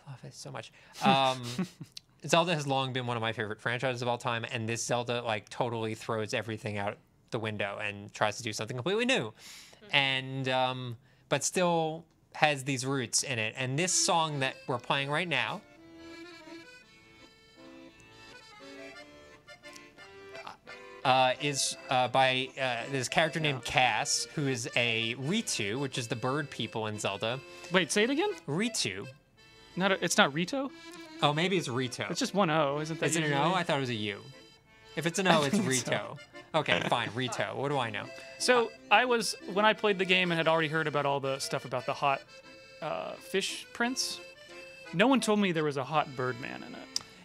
love it so much. Zelda has long been one of my favorite franchises of all time, and this Zelda like totally throws everything out the window and tries to do something completely new, and but still has these roots in it. And this song that we're playing right now is by this character named Kass, who is a Ritu, which is the bird people in Zelda.
Wait, say it again.
Ritu.
It's not Rito.
Oh, maybe it's Rito.
It's just one O, isn't that?
Is it an
usually?
O? I thought it was a U. If it's an O, it's
think
Rito. Okay, fine, Rito. What do I know?
So when I played the game and had already heard about all the stuff about the hot fish prince. No one told me there was a hot Birdman in it.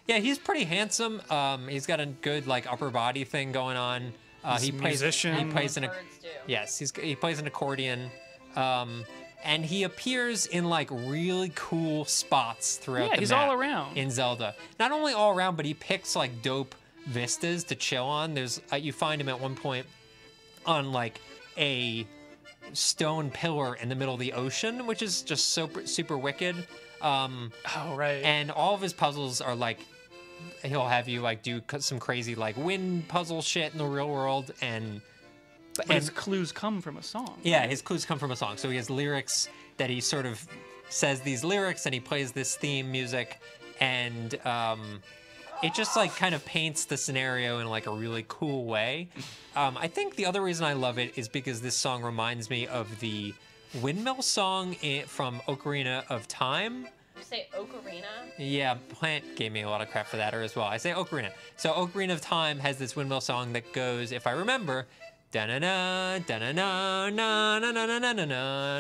Yeah, he's pretty handsome. He's got a good like upper body thing going on.
He's a musician.
He plays an
Birds do.
yes. He plays an accordion. And he appears in like really cool spots throughout
Yeah,
the
he's
map
all around.
in Zelda. Not only all around, but he picks like dope vistas to chill on. There's you find him at one point on like a stone pillar in the middle of the ocean, which is just super wicked.
Oh, right.
And all of his puzzles are like, he'll have you like do some crazy like wind puzzle shit in the real world,
but his clues come from a song.
yeah, his clues come from a song. So he has lyrics that he sort of says these lyrics, and he plays this theme music, and it just like kind of paints the scenario in like a really cool way. I think the other reason I love it is because this song reminds me of the windmill song from Ocarina of Time.
You say Ocarina?
Yeah, Plant gave me a lot of crap for that as well. I say Ocarina. So Ocarina of Time has this windmill song that goes, if I remember, da-na-na, da-na-na, na-na-na-na-na-na,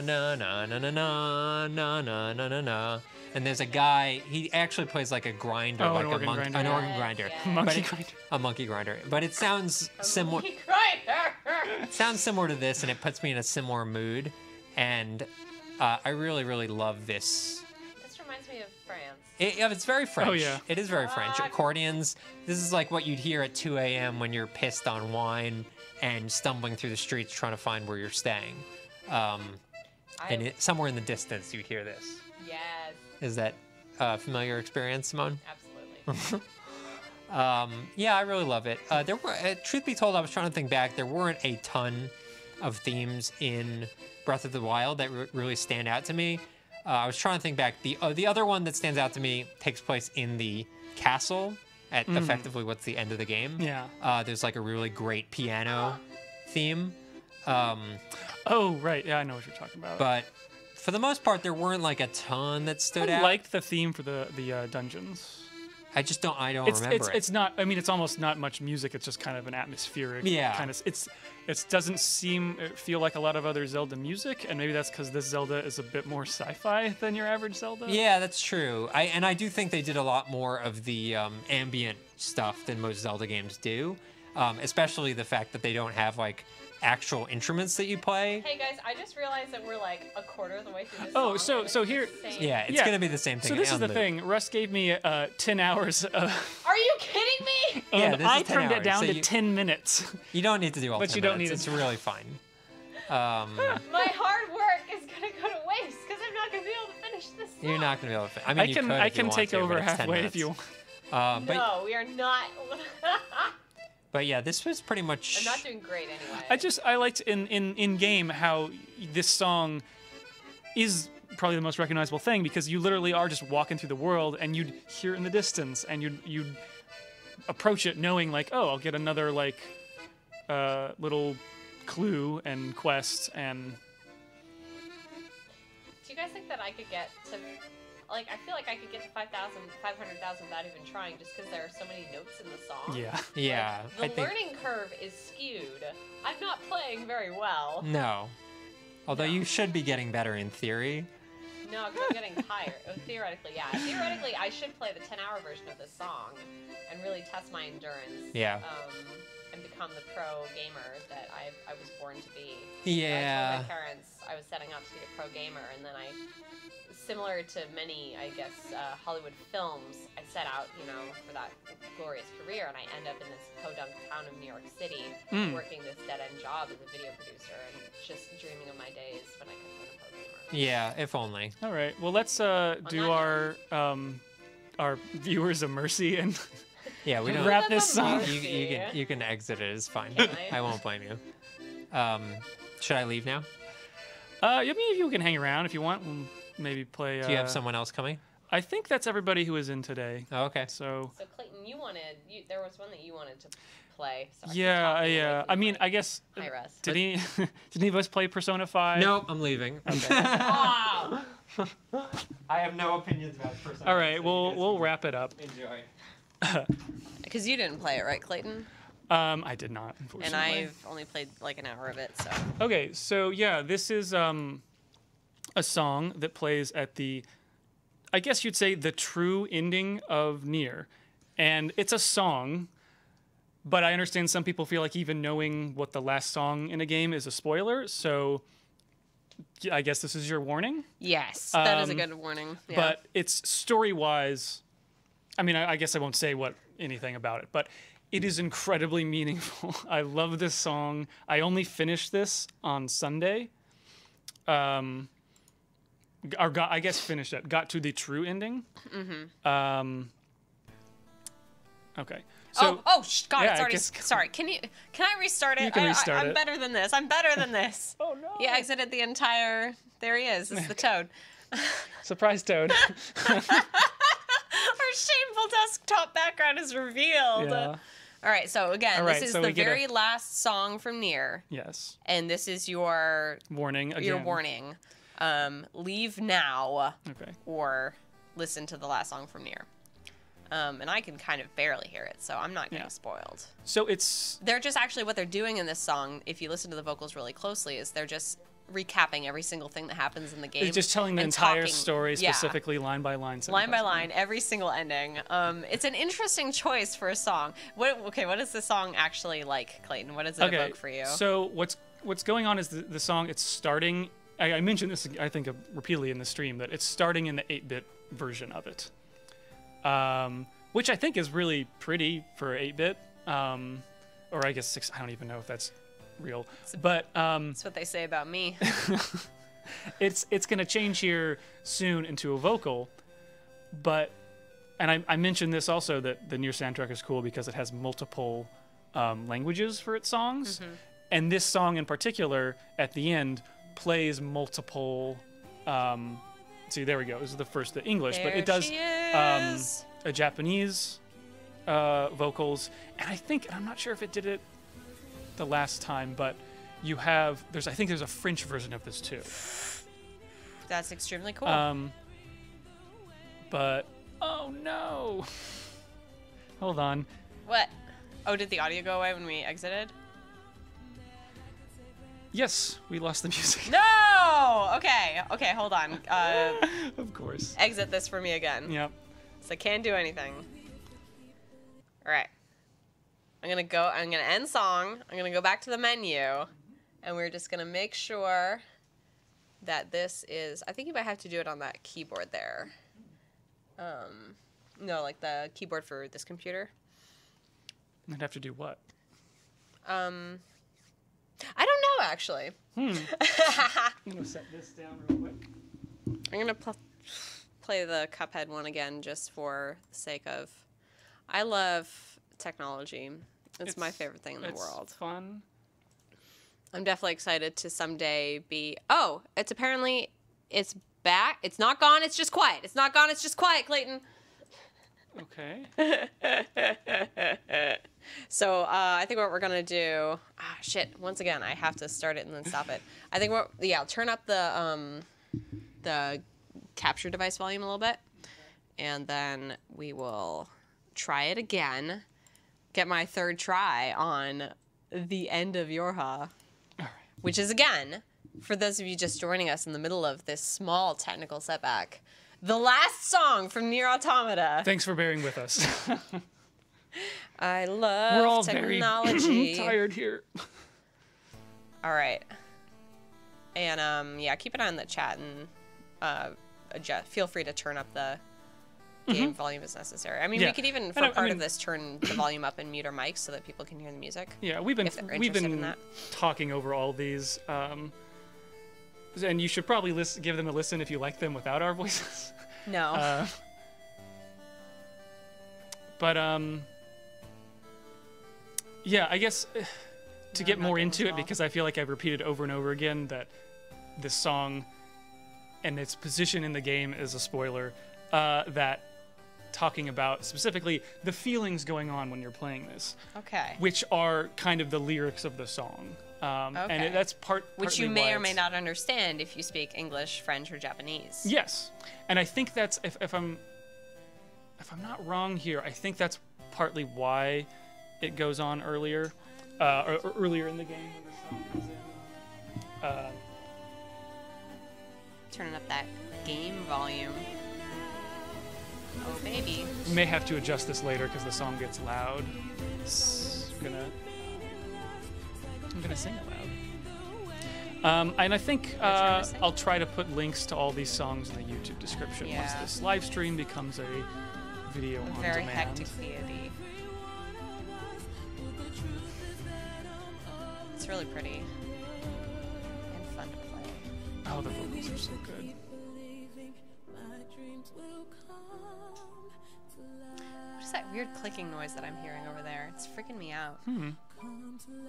na-na-na-na-na-na-na-na-na. And there's a guy, he actually plays like a grinder,
Oh,
like
an organ grinder.
an organ
Yes,
grinder.
yes.
But
Monkey
it-
grinder.
A monkey grinder. But it sounds similar.
Grinder.
It sounds similar to this, and it puts me in a similar mood. And I really, really love this.
This reminds me of France.
It's very French.
Oh, yeah.
It is very French.
Ah.
Accordions. This is like what you'd hear at 2 a.m. when you're pissed on wine and stumbling through the streets trying to find where you're staying. And somewhere in the distance, you hear this.
Yes,
Is that a familiar experience, Simone?
absolutely.
Yeah, I really love it. There were, truth be told, I was trying to think back. There weren't a ton of themes in Breath of the Wild that really stand out to me. I was trying to think back. The other one that stands out to me takes place in the castle at effectively what's the end of the game.
Yeah.
There's like a really great piano theme.
Oh, right. Yeah, I know what you're talking about.
But for the most part, there weren't like a ton that stood
I
out.
liked the theme for the dungeons.
I don't
It's
remember it.
it's not. I mean, it's almost not much music. It's just kind of an atmospheric.
Yeah.
Kind of. It doesn't feel like a lot of other Zelda music, and maybe that's because this Zelda is a bit more sci-fi than your average Zelda.
Yeah, that's true. I do think they did a lot more of the ambient stuff than most Zelda games do, especially the fact that they don't have like actual instruments that you play.
Hey guys, I just realized that we're like a quarter of the way through this
Oh,
song,
so-
and it's
so
the
here-
same.
Yeah, it's
Yeah.
gonna be the same thing.
So this is
on
the
loop.
thing. Russ gave me 10 hours,
Are you kidding me?
Yeah,
and
this is
I
10
turned it
hours,
down
so
to
you-
10 minutes.
You don't need to do all
But
10
you don't
minutes.
need
It's really fine.
My hard work is gonna go to waste because I'm not gonna be able to finish this song.
You're not gonna be able to. I mean, you could
I
if you
can
want
take
to,
over
but it's 10
halfway
minutes.
if you.
But
No, we are not.
But yeah, this was pretty much.
I'm not doing great anyway.
I liked in game how this song is probably the most recognizable thing, because you literally are just walking through the world and you'd hear it in the distance and you'd approach it knowing like, oh, I'll get another like little clue and quest. And
do you guys think that I could get to, like, I feel like I could get to 500,000 without even trying, just because there are so many notes in the song?
yeah.
Yeah.
The learning curve is skewed. I'm not playing very well.
No. Although you should be getting better in theory.
No, because I'm getting tired. Theoretically, yeah. Theoretically, I should play the 10-hour version of this song and really test my endurance.
Yeah.
And become the pro gamer that I was born to be.
Yeah.
I told my parents I was setting up to be a pro gamer, and then similar to many, I guess, Hollywood films, I set out, for that glorious career, and I end up in this podunk town of New York City, working this dead-end job as a video producer, and just dreaming of my days when I could have been a pro gamer.
Yeah, if only.
All right. Well, let's do our viewers a mercy and
Yeah, we don't
wrap this song.
You can exit it. It's fine.
Can I?
I won't blame you. Should I leave now?
I mean, you can hang around if you want. We'll maybe play.
Do you have someone else coming?
I think that's everybody who is in today.
Oh, okay.
So.
So Clayton, there was one that you wanted to play. So
Yeah. I mean, I guess.
High rest.
Did any of us play Persona 5?
No, I'm leaving.
Wow.
I have no opinions about Persona.
All right. We'll wrap it up.
Enjoy.
Because you didn't play it, right, Clayton?
I did not, unfortunately.
And I've only played like an hour of it, so.
Okay, so yeah, this is a song that plays at the, I guess you'd say, the true ending of Nier. And it's a song, but I understand some people feel like even knowing what the last song in a game is a spoiler, so I guess this is your warning.
Yes, that is a good warning. Yeah.
But it's story-wise, I mean, I guess I won't say anything about it, but it is incredibly meaningful. I love this song. I only finished this on Sunday. I guess finished it. Got to the true ending. Mm-hmm. Okay. So,
God,
yeah,
it's
I
already.
guess-
Sorry, can I restart it?
You can restart
I'm
it.
better than this. I'm better than this.
Oh no!
He exited the entire. There he is. It's the toad.
Surprise Toad.
Our shameful desktop background is revealed.
Yeah.
All right, so again,
All right,
this is
so
the
we get
very last song from Nier,
Yes.
and this is your
Warning again.
warning. Leave now,
Okay.
or listen to the last song from Nier. And I can kind of barely hear it, so I'm not getting
Yeah.
spoiled.
So it's
They're just actually what they're doing in this song, if you listen to the vocals really closely, is they're just recapping every single thing that happens in the game.
it's just telling the
and
entire
talking-
story
yeah.
specifically, line by line. sentence
Line by
sentence.
line, every single ending. It's an interesting choice for a song. What is the song actually like, Clayton? What does it evoke for you?
So what's going on is the song. It's starting. I mentioned this, I think, repeatedly in the stream, that it's starting in the 8-bit version of it, which I think is really pretty for 8-bit, or I guess 6. I don't even know if that's real, but
That's what they say about me.
it's going to change here soon into a vocal, and I mentioned this also, that the Nier soundtrack is cool because it has multiple languages for its songs, and this song in particular at the end plays multiple. See, there we go. This is the English, but it does
she is.
a Japanese vocals, and I'm not sure if it did it the last time, but I think there's a French version of this too.
That's extremely cool.
But oh no. Hold on.
What? Oh, did the audio go away when we exited?
Yes, we lost the music.
No! Okay, hold on.
Of course.
Exit this for me again.
Yep.
So I can't do anything. Alright. I'm gonna end song. I'm gonna go back to the menu. And we're just gonna make sure that this is, I think you might have to do it on that keyboard there. No, like the keyboard for this computer.
I'd have to do what?
I don't know, actually.
I'm gonna set this down real quick.
I'm gonna play the Cuphead one again just for the sake of. I love technology, It's my favorite thing in the world.
It's fun.
I'm definitely excited to someday be. Oh, it's apparently it's back. It's not gone. It's just quiet. It's not gone. It's just quiet, Clayton.
Okay.
So I think what we're gonna do. Ah, shit. Once again, I have to start it and then stop it. I think I'll turn up the capture device volume a little bit, and then we will try it again. Get my third try on the end of Yorha, which is again, for those of you just joining us in the middle of this small technical setback, the last song from Nier Automata.
Thanks for bearing with us.
I love
We're all
technology.
very tired here.
All right. And yeah, keep an eye on the chat and feel free to turn up the game volume as necessary. I mean, we could even, for part of this, turn the volume up and mute our mics so that people can hear the music.
Yeah, we've been talking over all these, and you should probably give them a listen if you like them without our voices.
No.
But yeah, I guess to get more into it, because I feel like I've repeated over and over again that this song and its position in the game is a spoiler, that talking about specifically the feelings going on when you're playing this.
Okay.
Which are kind of the lyrics of the song. And that's
which you may or may not understand if you speak English, French, or Japanese.
Yes. And I think that's, if I'm not wrong here, I think that's partly why it goes on earlier, or earlier in the game when the song comes in.
Turning up that game volume. Oh, baby.
We may have to adjust this later because the song gets loud. I'm gonna sing it loud. And I think I'll try to put links to all these songs in the YouTube description once this live stream becomes a video on demand.
Very hectic deity. It's really pretty and fun to play.
Oh, the vocals are so good.
What is that weird clicking noise that I'm hearing over there? It's freaking me out.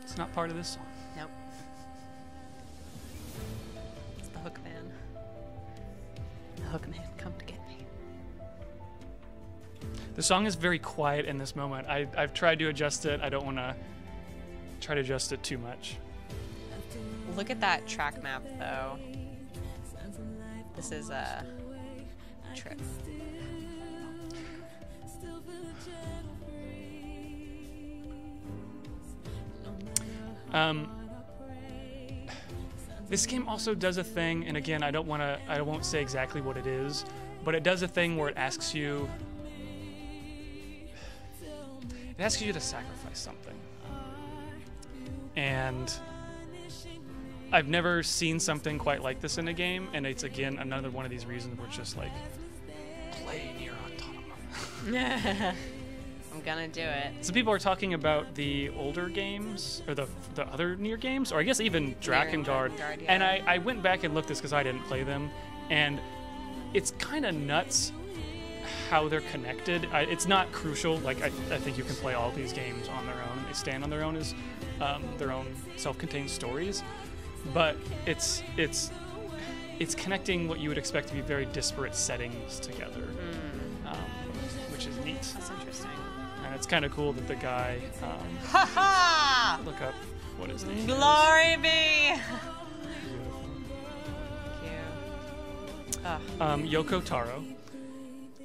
It's not part of this song.
Nope. It's the hook man. The hook man, come to get me.
The song is very quiet in this moment. I've tried to adjust it. I don't want to try to adjust it too much.
Look at that track map, though. This is a trip. This game also does a thing, and again, I won't say exactly what it is, but it does a thing where it asks you to sacrifice something. And I've never seen something quite like this in a game, and it's again another one of these reasons where it's just like, play Nier Automata. I'm gonna do it.
So people are talking about the older games, or the other Nier games, or I guess even Drakengard.
Drakengard, yeah.
And I went back and looked this because I didn't play them, and it's kind of nuts how they're connected. It's not crucial. Like I think you can play all these games on their own. They stand on their own as their own self-contained stories, but it's connecting what you would expect to be very disparate settings together, which is neat.
That's interesting.
And it's kind of cool that the guy, look up what his name is.
Glory be!
Yoko Taro,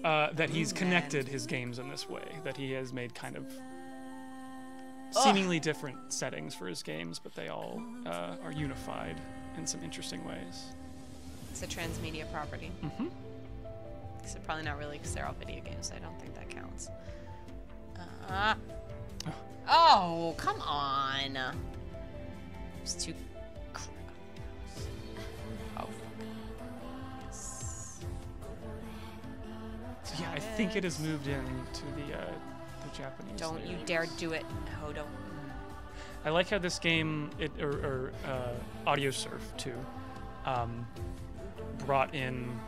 that he's connected his games in this way, that he has made kind of seemingly different settings for his games, but they all are unified in some interesting ways.
It's a transmedia property. So probably not really, because they're all video games, so I don't think that counts. Oh, come on. It's too... Oh.
So yeah, I think it has moved into the Japanese.
Don't you
lyrics.
dare do it, Hodo.
I like how this game, or Audiosurf too, brought in.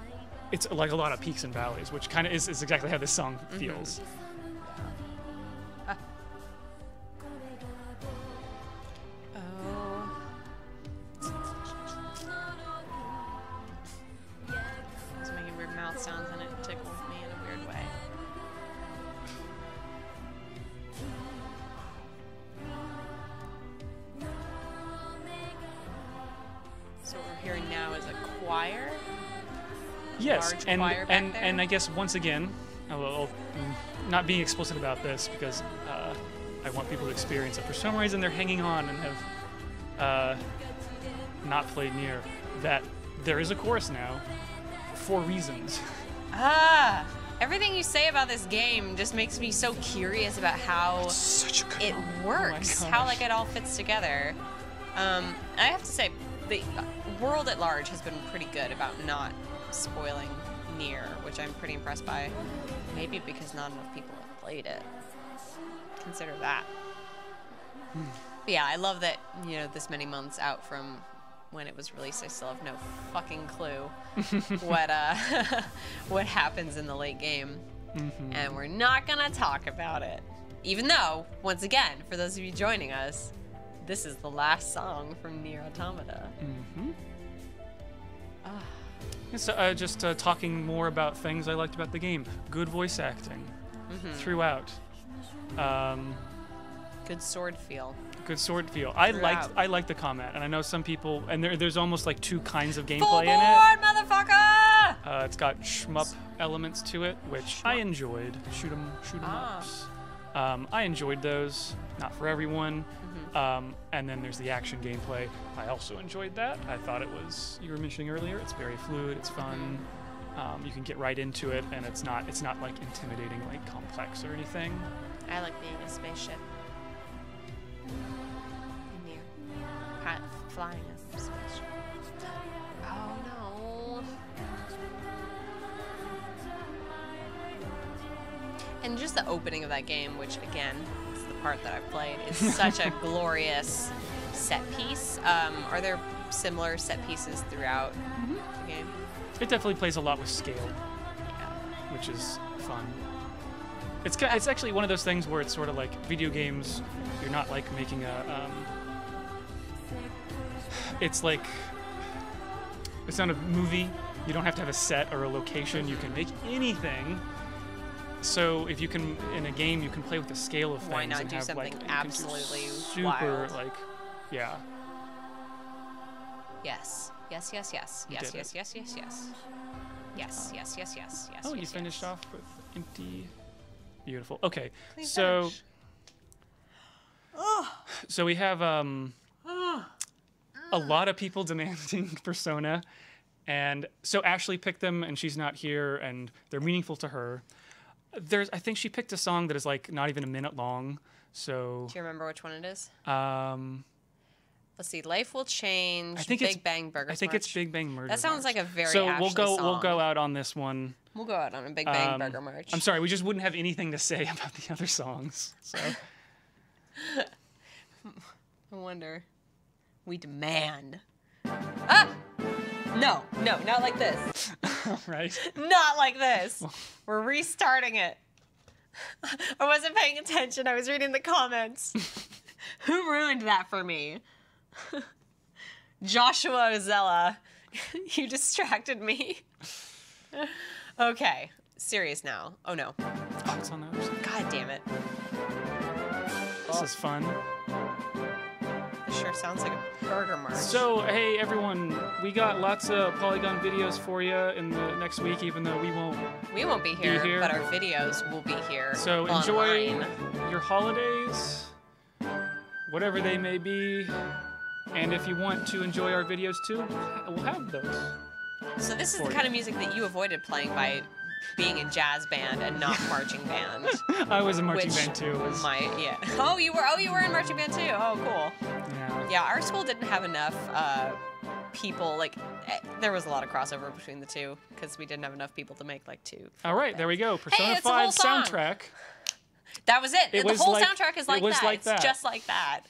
It's like a lot of peaks and valleys, which kind of is exactly how this song feels. Yes,
large
and
choir back there.
and I guess once again, not being explicit about this because I want people to experience it. For some reason, they're hanging on and have not played Nier. That there is a chorus now for reasons.
Everything you say about this game just makes me so curious about how
Such a good
it works, how like it all fits together. I have to say, the world at large has been pretty good about not spoiling Nier, which I'm pretty impressed by. Maybe because not enough people have played it. Consider that. But yeah, I love that, you know, this many months out from when it was released, I still have no fucking clue what happens in the late game. And we're not gonna talk about it. Even though, once again, for those of you joining us, this is the last song from Nier Automata.
So just talking more about things I liked about the game. Good voice acting throughout.
Good sword feel.
Good sword feel. I liked the combat, and I know some people, and there's almost like two kinds of gameplay in it.
Motherfucker!
It's got shmup elements to it, which I enjoyed. Shoot 'em ups. I enjoyed those. Not for everyone. And then there's the action gameplay. I also enjoyed that. I thought it was, you were mentioning earlier, it's very fluid. It's fun. You can get right into it, and it's not like intimidating, like complex or anything.
I like being a spaceship. Nier. Flying a spaceship. Oh no. And just the opening of that game, which again, is the part that I've played, is such a glorious set piece. Are there similar set pieces throughout the game?
It definitely plays a lot with scale, which is fun. It's actually one of those things where it's sort of like video games. You're not like making a. It's like it's not a movie. You don't have to have a set or a location. You can make anything. So if you can in a game, you can play with the scale of things.
Why not
and
do
have,
something
like,
absolutely
super
wild?
like, yeah.
Yes. Yes. Yes. Yes.
You
Yes.
did
Yes.
it.
Yes. Yes. Yes. Yes. Yes. Yes. Yes. Yes.
Oh, you
yes,
finished
yes.
off with empty. Beautiful. Okay,
Clean
so
finish.
so we have a lot of people demanding Persona, and so Ashley picked them, and she's not here, and they're meaningful to her. I think she picked a song that is like not even a minute long. So
Do you remember which one it is?
let's
see. Life Will Change.
I think
Big
it's
Bang Burger.
I think it's Big Bang Murder.
That sounds
March.
like a very
So
Ashley
we'll
song.
go out on this one.
We'll go out on a Big Bang Burger March.
I'm sorry, we just wouldn't have anything to say about the other songs. So
I wonder. We demand. Ah! No, not like this.
right.
Not like this. We're restarting it. I wasn't paying attention. I was reading the comments. Who ruined that for me? Joshua Ozella. You distracted me. Okay. Serious now. Oh no.
It's on the other side.
God damn it.
This is fun.
This sure sounds like a burger march.
So, hey everyone, we got lots of Polygon videos for you in the next week, even though we won't
be here,
here.
but our videos will be here.
So enjoy
online.
your holidays, whatever they may be. And if you want to enjoy our videos too, we'll have those.
So this is
for
the kind of music that you avoided playing by being in jazz band and not marching band.
I was a marching
Which
band too. It was,
Yeah. Oh, you were in marching band too. Oh, cool.
yeah.
Yeah, our school didn't have enough people. There was a lot of crossover between the two because we didn't have enough people to make like two.
All right, there we go. Persona
it's a
5
whole song.
soundtrack.
That was it.
It
The
was
whole
like-
soundtrack is
it
like
was
that.
like
It's
that.
just like that.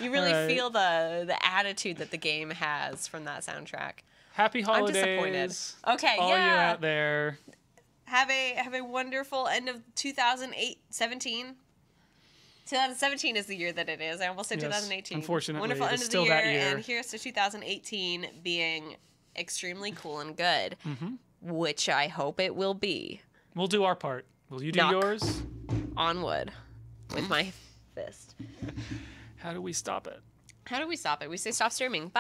You really
Right.
feel the attitude that the game has from that soundtrack.
Happy
I'm disappointed.
holidays.
Okay,
all you
yeah.
out there.
Have a wonderful end of 17. 2017 is the year that it is. I almost said
Yes,
2018.
unfortunately,
Wonderful
it
end
is
of
still
the year,
that year.
and here's to 2018 being extremely cool and good, which I hope it will be.
We'll do our part. Will you do
Knock.
yours?
On wood, with my fist.
How do we stop it?
How do we stop it? We say stop streaming. Bye.